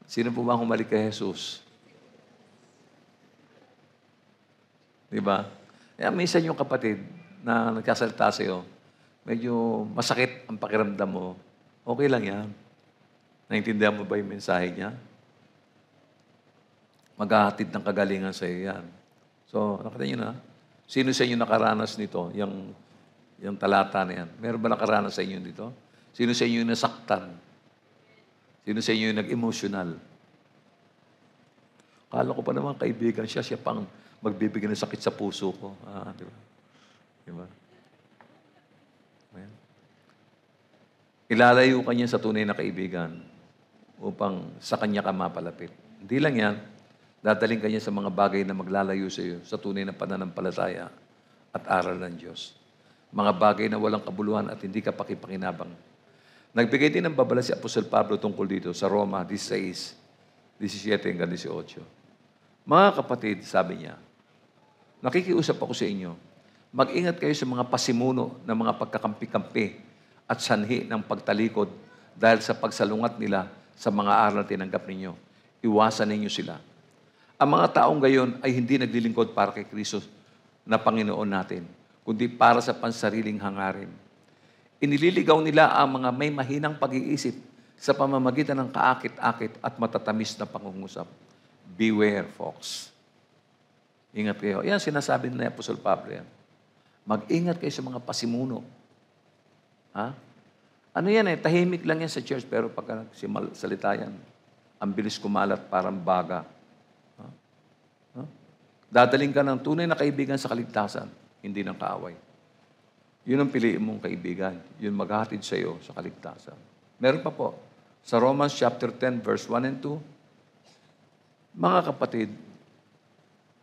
S1: Sino po ba ang humalik kay Jesus? Diba? Kaya minsan yung kapatid na nagkasalita sa'yo, medyo masakit ang pakiramdam mo, okay lang yan. Naintindihan mo ba yung mensahe niya? Maghahatid ng kagalingan sa iyo yan. So, nakita niyo na, sino sa inyo nakaranas nito, yung talata na yan? Meron ba nakaranas sa inyo dito? Sino sa inyo yung nasaktan? Sino sa inyo yung nag-emotional? Kala ko pa naman kaibigan siya pang magbibigay ng sakit sa puso ko. Di ba? Di ba? Ayan. Ilalayo ka niya sa tunay na kaibigan upang sa kanya ka mapalapit. Hindi lang yan, dadaling ka niya sa mga bagay na maglalayo sa iyo sa tunay na pananampalataya at aral ng Diyos. Mga bagay na walang kabuluhan at hindi ka pakipakinabang. Nagbigay din ng babala si Apostol Pablo tungkol dito sa Roma 16, 17 hanggang 18. Mga kapatid, sabi niya, nakikiusap ako sa inyo, mag-ingat kayo sa mga pasimuno ng mga pagkakampi-kampi at sanhi ng pagtalikod dahil sa pagsalungat nila sa mga aral na tinanggap ninyo. Iwasan ninyo sila. Ang mga taong gayon ay hindi naglilingkod para kay Kristo na Panginoon natin, kundi para sa pansariling hangarin. Inililigaw nila ang mga may mahinang pag-iisip sa pamamagitan ng kaakit-akit at matatamis na pangungusap. Beware, folks. Ingat kayo. Yan, sinasabi ni Apostol Pablo yan. Mag-ingat kayo sa mga pasimuno. Ha? Ano yan eh? Tahimik lang yan sa church, pero pagka salita yan, ang bilis kumalat parang baga. Ha? Ha? Dadaling ka ng tunay na kaibigan sa kaligtasan, hindi ng kaaway. Yun ang piliin mong kaibigan. Yun maghahatid sa iyo sa kaligtasan. Meron pa po. Sa Romans chapter 10, verse 1 and 2, mga kapatid,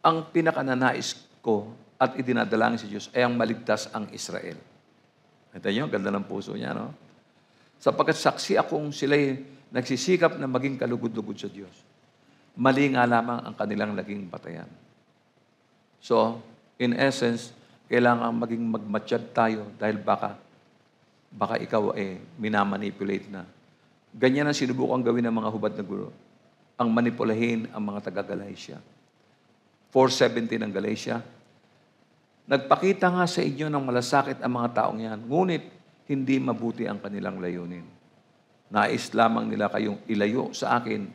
S1: ang pinakananais ko at idinadalangin sa Diyos ay ang maligtas ang Israel. Ito nyo, ganda ng puso niya, no? Sapagkat saksi akong sila'y nagsisikap na maging kalugod-lugod sa Diyos. Mali nga lamang ang kanilang naging batayan. So, in essence, kailangan maging magmatsyag tayo dahil baka ikaw minamanipulate na. Ganyan ang sinubukang gawin ng mga hubad na guro. Ang manipulahin ang mga taga-Galatia. 4:17 ng Galatia. Nagpakita nga sa inyo ng malasakit ang mga taong yan, ngunit hindi mabuti ang kanilang layunin. Nais lamang nila kayong ilayo sa akin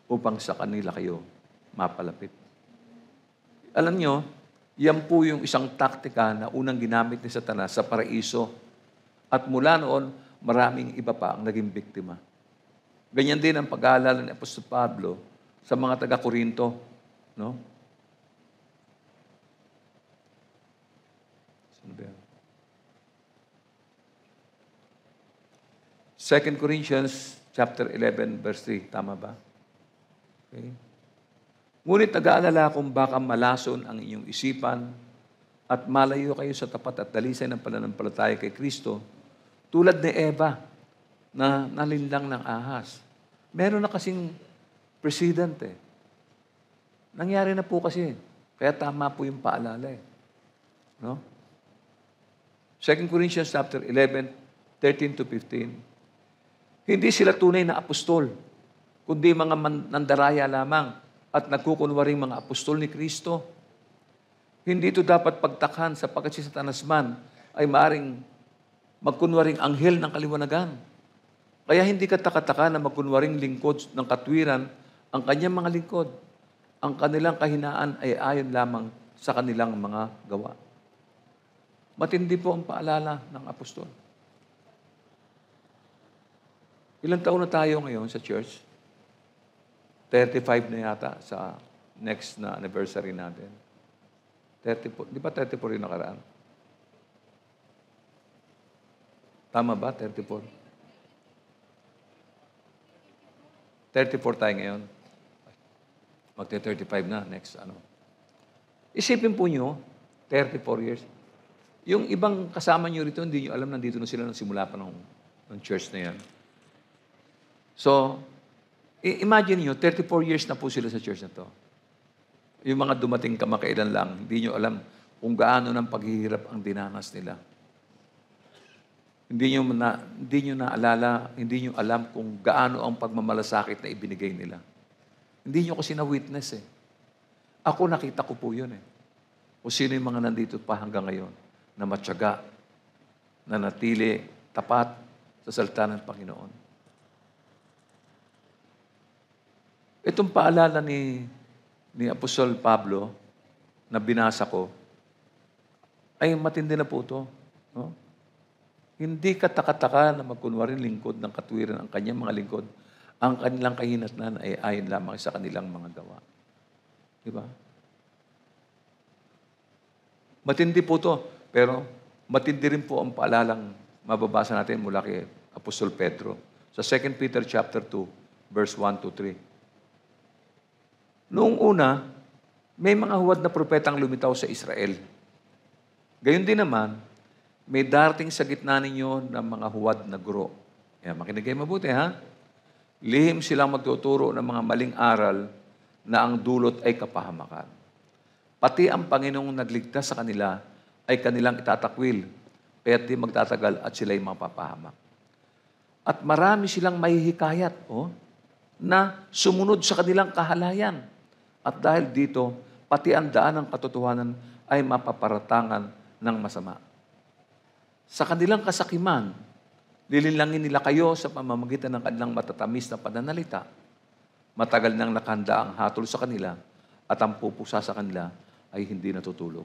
S1: upang sa kanila kayo mapalapit. Alam nyo, yan po yung isang taktika na unang ginamit ni Satanas sa paraiso. At mula noon, maraming iba pa ang naging biktima. Ganyan din ang pag-aalala ni Apostol Pablo sa mga taga-Korinto. No? Sino ba yan? 2 Corinthians chapter 11, verse 3. Tama ba? Okay. Ngunit nag-aalala kung baka malason ang inyong isipan at malayo kayo sa tapat at dalisay ng pananampalataya kay Kristo, tulad ni Eva na nalinlang ng ahas. Meron na kasing president eh. Nangyari na po kasi. Kaya tama po yung paalala eh. No? 2 Corinthians chapter 11, 13 to 15. Hindi sila tunay na apostol, kundi mga nandaraya lamang at nagkukunwaring mga apostol ni Kristo. Hindi ito dapat pagtakhan sapagkat si Satanas man ay maaring magkunwaring anghel ng kaliwanagan. Kaya hindi katakataka na magkunwaring lingkod ng katwiran ang kanyang mga lingkod. Ang kanilang kahinaan ay ayon lamang sa kanilang mga gawa. Matindi po ang paalala ng apostol. Ilang taon na tayo ngayon sa church? 35 na yata sa next na anniversary natin. 34, di ba 34 yung nakaraan? Tama ba? 34? 34 tayo ngayon. Magte-35 na next ano. Isipin po nyo, 34 years. Yung ibang kasama nyo rito, hindi nyo alam, nandito na sila nang simula pa ng church na yan. So, imagine nyo, 34 years na po sila sa church na to. Yung mga dumating kamakailan lang, hindi nyo alam kung gaano ng paghihirap ang dinanas nila. Hindi nyo naalala, hindi nyo alam kung gaano ang pagmamalasakit na ibinigay nila. Hindi nyo kasi na-witness eh. Ako nakita ko po yun eh. Kung sino yung mga nandito pa hanggang ngayon na matyaga, na natili, tapat sa salita ng Panginoon. Itong paalala ni Apostol Pablo na binasa ko, ay matindi na po ito. No? Hindi katakataka na magkunwaring lingkod ng katwiran ang kanyang mga lingkod. Ang kanilang kahinatnan ay ayon lamang sa kanilang mga gawa. Di ba? Matindi po ito, pero matindi rin po ang paalalang mababasa natin mula kay Apostol Pedro sa 2 Peter chapter 2, verse 1 to 3. Noong una, may mga huwad na propetang lumitaw sa Israel. Gayon din naman, may darating sa gitna ninyo ng mga huwad na guro. Yan, makinig kayo mabuti, ha? Lihim silang magtuturo ng mga maling aral na ang dulot ay kapahamakan. Pati ang Panginoong nagligtas sa kanila ay kanilang itatakwil, kaya't di magtatagal at sila'y mapapahamak. At marami silang mahihikayat, na sumunod sa kanilang kahalayan. At dahil dito, pati ang daan ng katotohanan ay mapaparatangan ng masama. Sa kanilang kasakiman, lilinlangin nila kayo sa pamamagitan ng kanilang matatamis na pananalita. Matagal nang nakahanda ang hatol sa kanila at ang pupusa sa kanila ay hindi natutulog.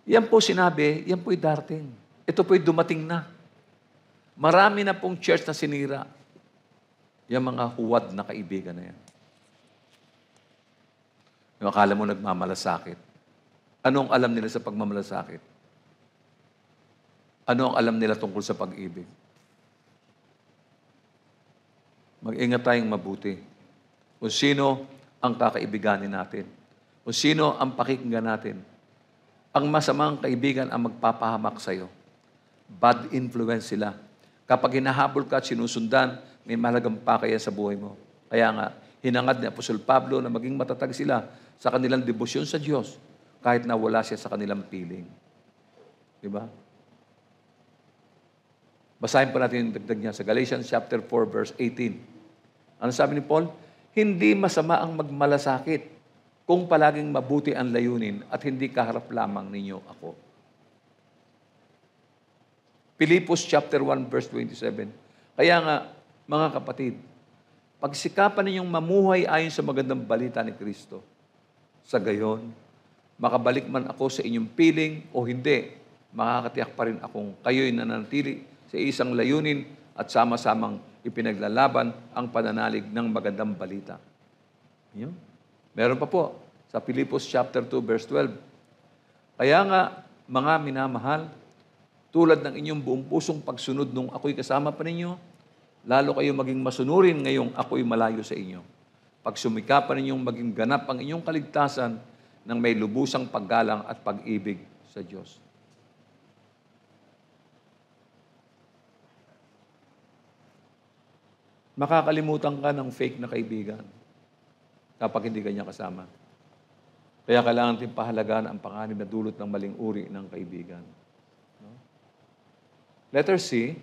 S1: Yan po sinabi, yan po'y darating. Ito po'y dumating na. Marami na pong church na sinira. Yung mga huwad na kaibigan na yan. Yung akala mo nagmamalasakit. Anong alam nila sa pagmamalasakit? Ano ang alam nila tungkol sa pag-ibig? Mag-ingat tayong mabuti. Kung sino ang kakaibiganin natin. Kung sino ang pakikinggan natin. Ang masamang kaibigan ang magpapahamak sa'yo. Bad influence sila. Kapag hinahabol ka at sinusundan, may mahalagang pakaya sa buhay mo. Kaya nga, hinangad ni Apostol Pablo na maging matatag sila sa kanilang debosyon sa Diyos kahit na wala siya sa kanilang piling. Diba? Basahin pa natin yung dagdag niya sa Galatians chapter 4, verse 18. Ano sabi ni Paul? Hindi masama ang magmalasakit kung palaging mabuti ang layunin at hindi kaharap lamang ninyo ako. Pilipos chapter 1, verse 27. Kaya nga, mga kapatid, pagsikapan ninyong mamuhay ayon sa magandang balita ni Kristo. Sa gayon, makabalik man ako sa inyong piling o hindi, makakatiyak pa rin akong kayo'y nananatili sa isang layunin at sama-samang ipinaglalaban ang pananalig ng magandang balita. Yun. Meron pa po sa Pilipos chapter 2 verse 12. Kaya nga, mga minamahal, tulad ng inyong buong pusong pagsunod nung ako'y kasama pa ninyo, lalo kayo maging masunurin ngayong ako'y malayo sa inyo. Pag sumikapan ninyong maging ganap ang inyong kaligtasan ng may lubusang paggalang at pag-ibig sa Diyos. Makakalimutan ka ng fake na kaibigan kapag hindi ka niya kasama. Kaya kailangan natin pahalagaan ang panganib na dulot ng maling uri ng kaibigan. No? Letter C,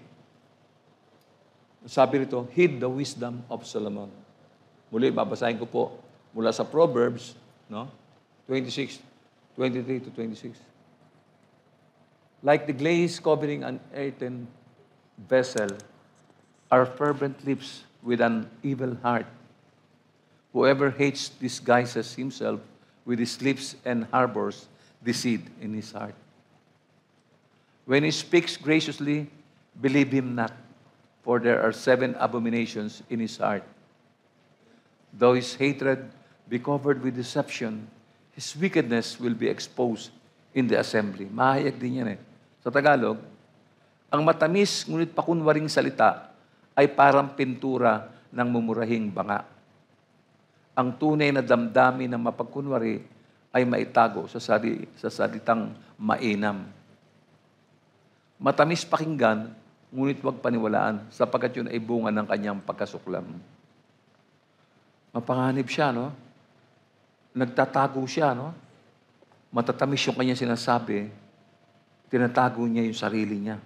S1: sabi rito, heed the wisdom of Solomon. Muli, babasahin ko po mula sa Proverbs, 26, 23 to 26. Like the glaze covering an earthen vessel, are fervent lips with an evil heart. Whoever hates disguises himself with his lips and harbors deceit in his heart. When he speaks graciously, believe him not. For there are 7 abominations in his heart. Though his hatred be covered with deception, his wickedness will be exposed in the assembly. Mahayag din yan eh. Sa Tagalog, ang matamis ngunit pakunwaring salita ay parang pintura ng mumurahing banga. Ang tunay na damdamin ng mapagkunwari ay maitago sa salitang mainam. Matamis pakinggan, ngunit huwag paniwalaan, sapagkat yun ay bunga ng kanyang pagkasuklam. Mapanganib siya, no? Nagtatago siya, no? Matatamis yung kanyang sinasabi, tinatago niya yung sarili niya.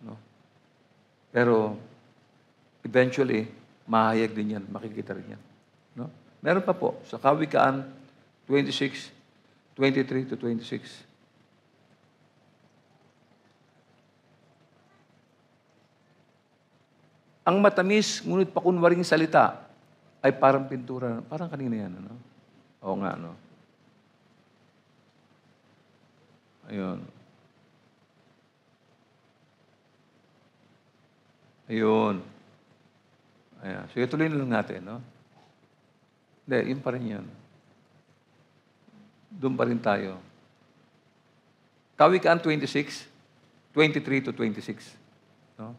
S1: No? Pero, eventually, mahayag din yan, makikita rin yan. No? Meron pa po, sa Kawikaan 26, 23 to 26. Ang matamis, ngunit pakunwaring salita, ay parang pintura. Parang kanina yan, ano? Oo nga, no? Ayun. Ayun. Ayan. Sige, tuloy na lang natin, no? Hindi, yun pa rin yun. Doon pa rin tayo. Kawikaan 26, 23 to 26. No?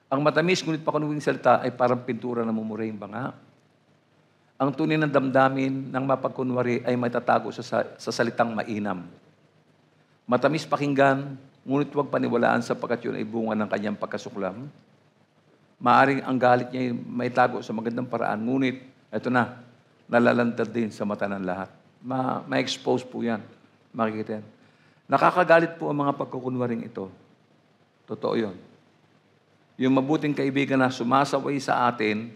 S1: Ang matamis, ngunit pakunwaring salita, ay parang pintura na mumurahing banga. Ang tunay ng damdamin ng mapagkunwari ay matatago sa salitang mainam. Matamis pakinggan, ngunit huwag paniwalaan sapagkat yun ay bunga ng kanyang pagkasuklam. Maaring ang galit niya ay may tago sa magandang paraan, ngunit, eto na, nalalantad din sa mata ng lahat. Ma-expose po yan. Makikita yan. Nakakagalit po ang mga pagkukunwaring ito. Totoo yun. Yung mabuting kaibigan na sumasaway sa atin,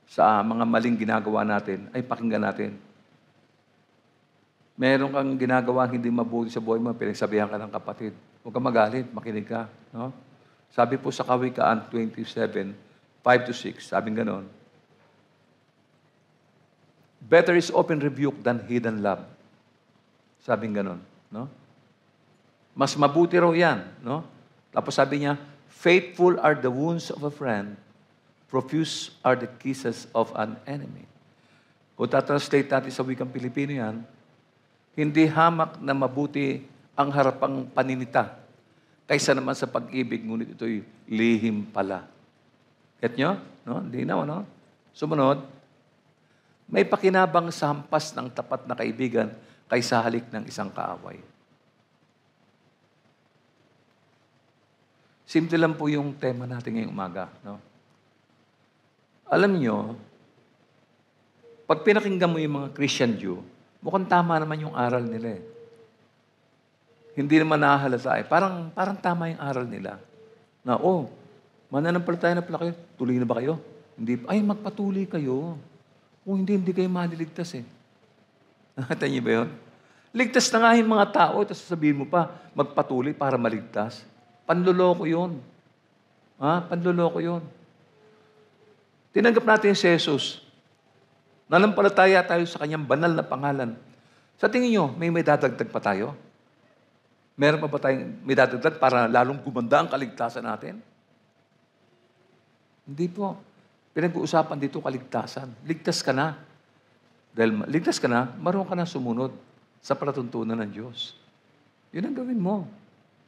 S1: sa mga maling ginagawa natin, ay pakinggan natin. Meron kang ginagawa hindi mabuti sa buhay mo, pinagsabihan ka ng kapatid. Huwag ka magalit, makinig ka. No? Sabi po sa Kawikaan 27, 5 to 6, sabing ganon, better is open rebuke than hidden love. Sabing ganon. No? Mas mabuti raw yan. No? Tapos sabi niya, faithful are the wounds of a friend, profuse are the kisses of an enemy. Kung tatranslate natin sa wikang Pilipino yan, hindi hamak na mabuti ang harapang paninita kaysa naman sa pag-ibig, ngunit ito'y lihim pala. Get nyo? No? Hindi na, no? Sumunod, may pakinabang sa hampas ng tapat na kaibigan kaysa halik ng isang kaaway. Simple lang po yung tema natin ngayong umaga. No? Alam nyo, pag pinakinggan mo yung mga Christian Jew, mukhang tama naman yung aral nila eh. Hindi naman nakahalata eh. Parang tama yung aral nila. Na, mananampalataya na pala kayo. Tuloy na ba kayo? Hindi. Ay, magpatuloy kayo. Hindi kayo maliligtas eh. Nakita niyo ba yun? Ligtas na nga yung mga tao, tapos sasabihin mo pa, magpatuloy para maligtas. Panloloko yun. Panloloko yun. Tinanggap natin si Jesus. Nanampalataya tayo sa kanyang banal na pangalan. Sa tingin nyo, may dadagdag pa tayo? Meron pa ba tayong may dadagdag para lalong gumanda ang kaligtasan natin? Hindi po. Pinag-uusapan dito kaligtasan. Ligtas ka na. Dahil ligtas ka na, marunong ka na sumunod sa palatuntunan ng Diyos. Yun ang gawin mo.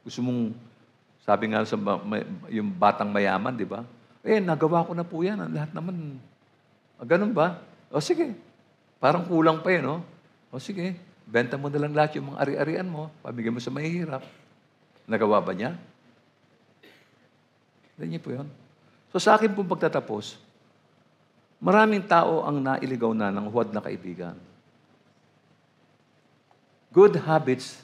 S1: Gusto mong, sabi nga sa yung batang mayaman, di ba? Nagawa ko na po yan. Lahat naman. Ganun ba? O sige. Parang kulang pa yun, no? O sige. Benta mo na lang lahat yung mga ari-arian mo. Pabigyan mo sa mahihirap. Nagawa ba niya? Hindi niya po yun. So sa akin pong pagtatapos, maraming tao ang nailigaw na ng huwad na kaibigan. Good habits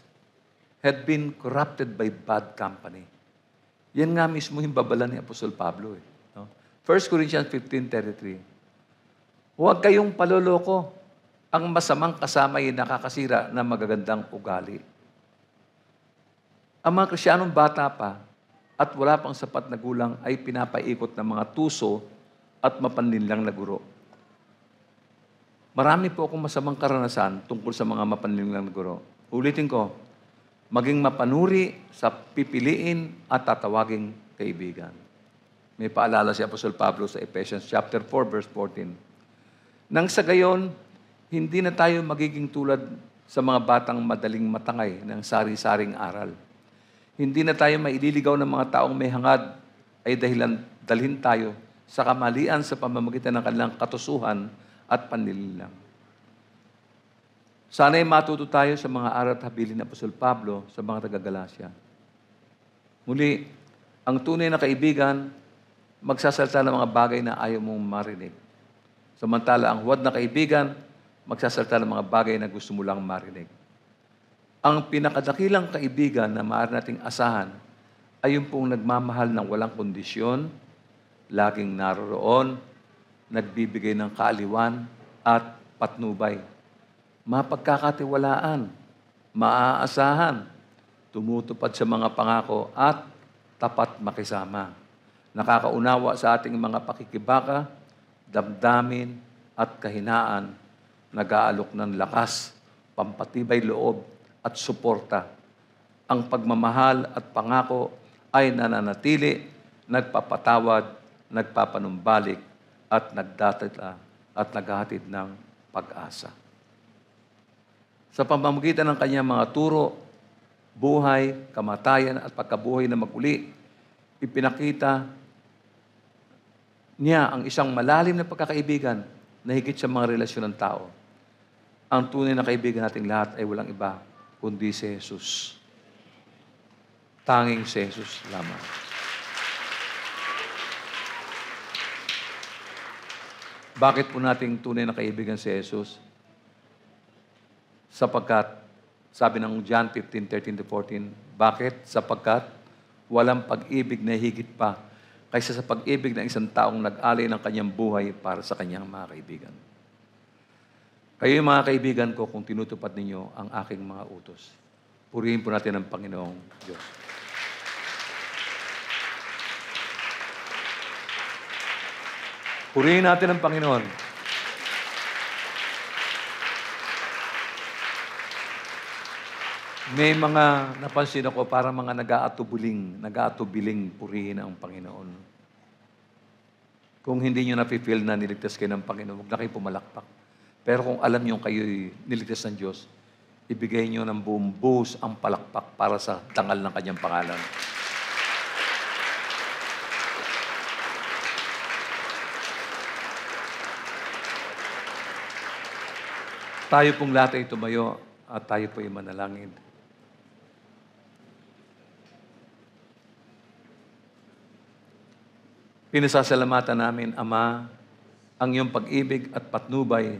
S1: had been corrupted by bad company. Yan nga mismo yung babala ni Apostol Pablo. No? 1 Corinthians 15:33. Huwag kayong paloloko. Ang masamang kasama ay nakakasira ng magagandang ugali. Ang mga Kristiyanong bata pa at wala pang sapat na gulang ay pinapaikot ng mga tuso at mapanlinlang na guro. Marami po akong masamang karanasan tungkol sa mga mapanlinlang na guro. Ulitin ko, maging mapanuri sa pipiliin at tatawaging kaibigan. May paalala si Apostol Pablo sa Ephesians chapter 4, verse 14. Nang sa gayon, hindi na tayo magiging tulad sa mga batang madaling matangay ng sari-saring aral. Hindi na tayo maililigaw ng mga taong may hangad ay dalhin tayo sa kamalian sa pamamagitan ng kanilang katusuhan at panlilinlang. Sana'y matuto tayo sa mga aral at habilin ni Apostol Pablo sa mga taga-Galacia. Muli, ang tunay na kaibigan, magsasalita ng mga bagay na ayaw mong marinig. Samantala, ang huwad na kaibigan, magsasalita ng mga bagay na gusto mo lang marinig. Ang pinakadakilang kaibigan na maaari nating asahan ay yung pong nagmamahal ng walang kondisyon, laging naroroon, nagbibigay ng kaaliwan at patnubay. Mapagkakatiwalaan, maaasahan, tumutupad sa mga pangako at tapat makisama. Nakakaunawa sa ating mga pakikibaka, damdamin at kahinaan, nag-aalok ng lakas, pampatibay loob at suporta. Ang pagmamahal at pangako ay nananatili, nagpapatawad, nagpapanumbalik at nagdatala at naghahatid ng pag-asa. Sa pamamagitan ng kanyang mga turo, buhay, kamatayan at pagkabuhay na maguli, ipinakita niya ang isang malalim na pagkakaibigan na higit sa mga relasyon ng tao. Ang tunay na kaibigan nating lahat ay walang iba, kundi si Jesus. Tanging si Jesus lamang. Bakit po nating tunay na kaibigan si Jesus? Sapagkat, sabi ng John 15:13-14, bakit? Sapagkat walang pag-ibig na higit pa kaysa sa pag-ibig ng isang taong nag-alay ng kanyang buhay para sa kanyang mga kaibigan. Kayo mga kaibigan ko, kung tinutupad ninyo ang aking mga utos, purihin po natin ang Panginoong Diyos. Purihin natin ang Panginoon. May mga napansin ako parang mga nag-aatubiling purihin ang Panginoon. Kung hindi nyo napifeel na niligtas kayo ng Panginoon, huwag na kayo pumalakpak. Pero kung alam nyo kayo'y niligtas ng Diyos, ibigay nyo ng buong buhos ang palakpak para sa dangal ng kanyang pangalan. Tayo pong lahat ay tumayo at tayo po ay manalangin. Pinasasalamatan namin, Ama, ang iyong pag-ibig at patnubay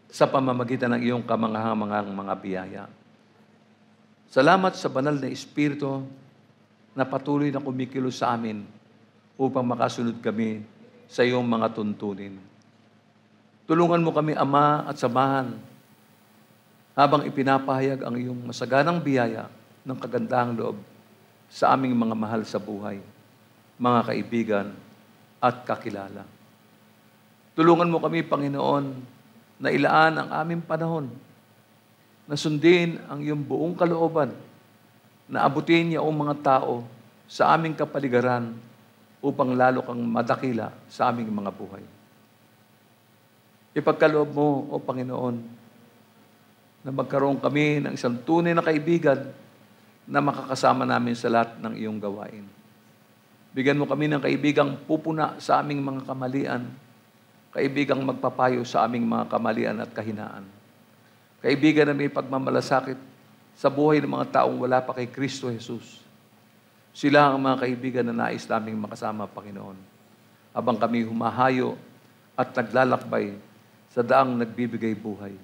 S1: sa pamamagitan ng iyong kamangahangang mga biyaya. Salamat sa banal na Espiritu na patuloy na kumikilos sa amin upang makasunod kami sa iyong mga tuntunin. Tulungan mo kami, Ama, at samahan habang ipinapahayag ang iyong masaganang biyaya ng kagandahang loob sa aming mga mahal sa buhay, mga kaibigan at kakilala. Tulungan mo kami, Panginoon, na ilaan ang aming panahon, na sundin ang iyong buong kalooban, na abutin niya ang mga tao sa aming kapaligiran upang lalo kang madakila sa aming mga buhay. Ipagkaloob mo, O Panginoon, na magkaroon kami ng isang tunay na kaibigan na makakasama namin sa lahat ng iyong gawain. Bigyan mo kami ng kaibigang pupuna sa aming mga kamalian, kaibigang magpapayo sa aming mga kamalian at kahinaan. Kaibigan na may pagmamalasakit sa buhay ng mga taong wala pa kay Kristo Jesus. Sila ang mga kaibigan na nais naming makasama, Panginoon, habang kami humahayo at naglalakbay sa daang nagbibigay buhay.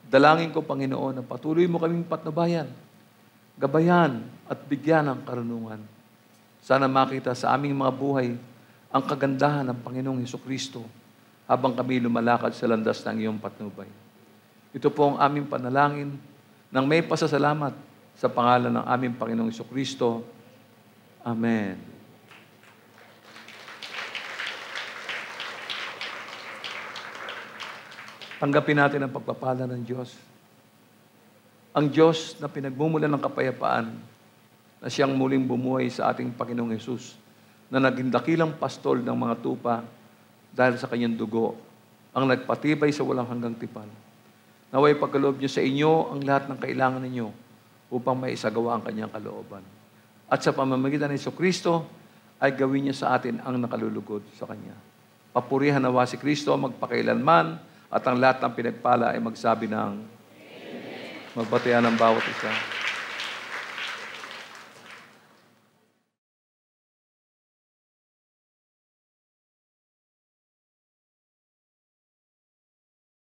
S1: Dalangin ko, Panginoon, na patuloy mo kaming patnubayan, gabayan at bigyan ng karunungan. Sana makita sa aming mga buhay ang kagandahan ng Panginoong Hesukristo habang kami lumalakad sa landas ng iyong patnubay. Ito po ang aming panalangin nang may pasasalamat sa pangalan ng aming Panginoong Hesukristo. Amen. Tanggapin natin ang pagpapala ng Diyos. Ang Diyos na pinagmumulan ng kapayapaan, na siyang muling bumuhay sa ating Panginoong Hesus, na naging dakilang pastol ng mga tupa dahil sa kanyang dugo, ang nagpatibay sa walang hanggang tipan. Naway pagkaloob niyo sa inyo ang lahat ng kailangan ninyo upang may isagawa ang kanyang kalooban. At sa pamamagitan ng Kristo ay gawin niya sa atin ang nakalulugod sa kanya. Papurihan nawa si Kristo magpakailanman at ang lahat ng pinagpala ay magsabi ng magbatian ng bawat isa.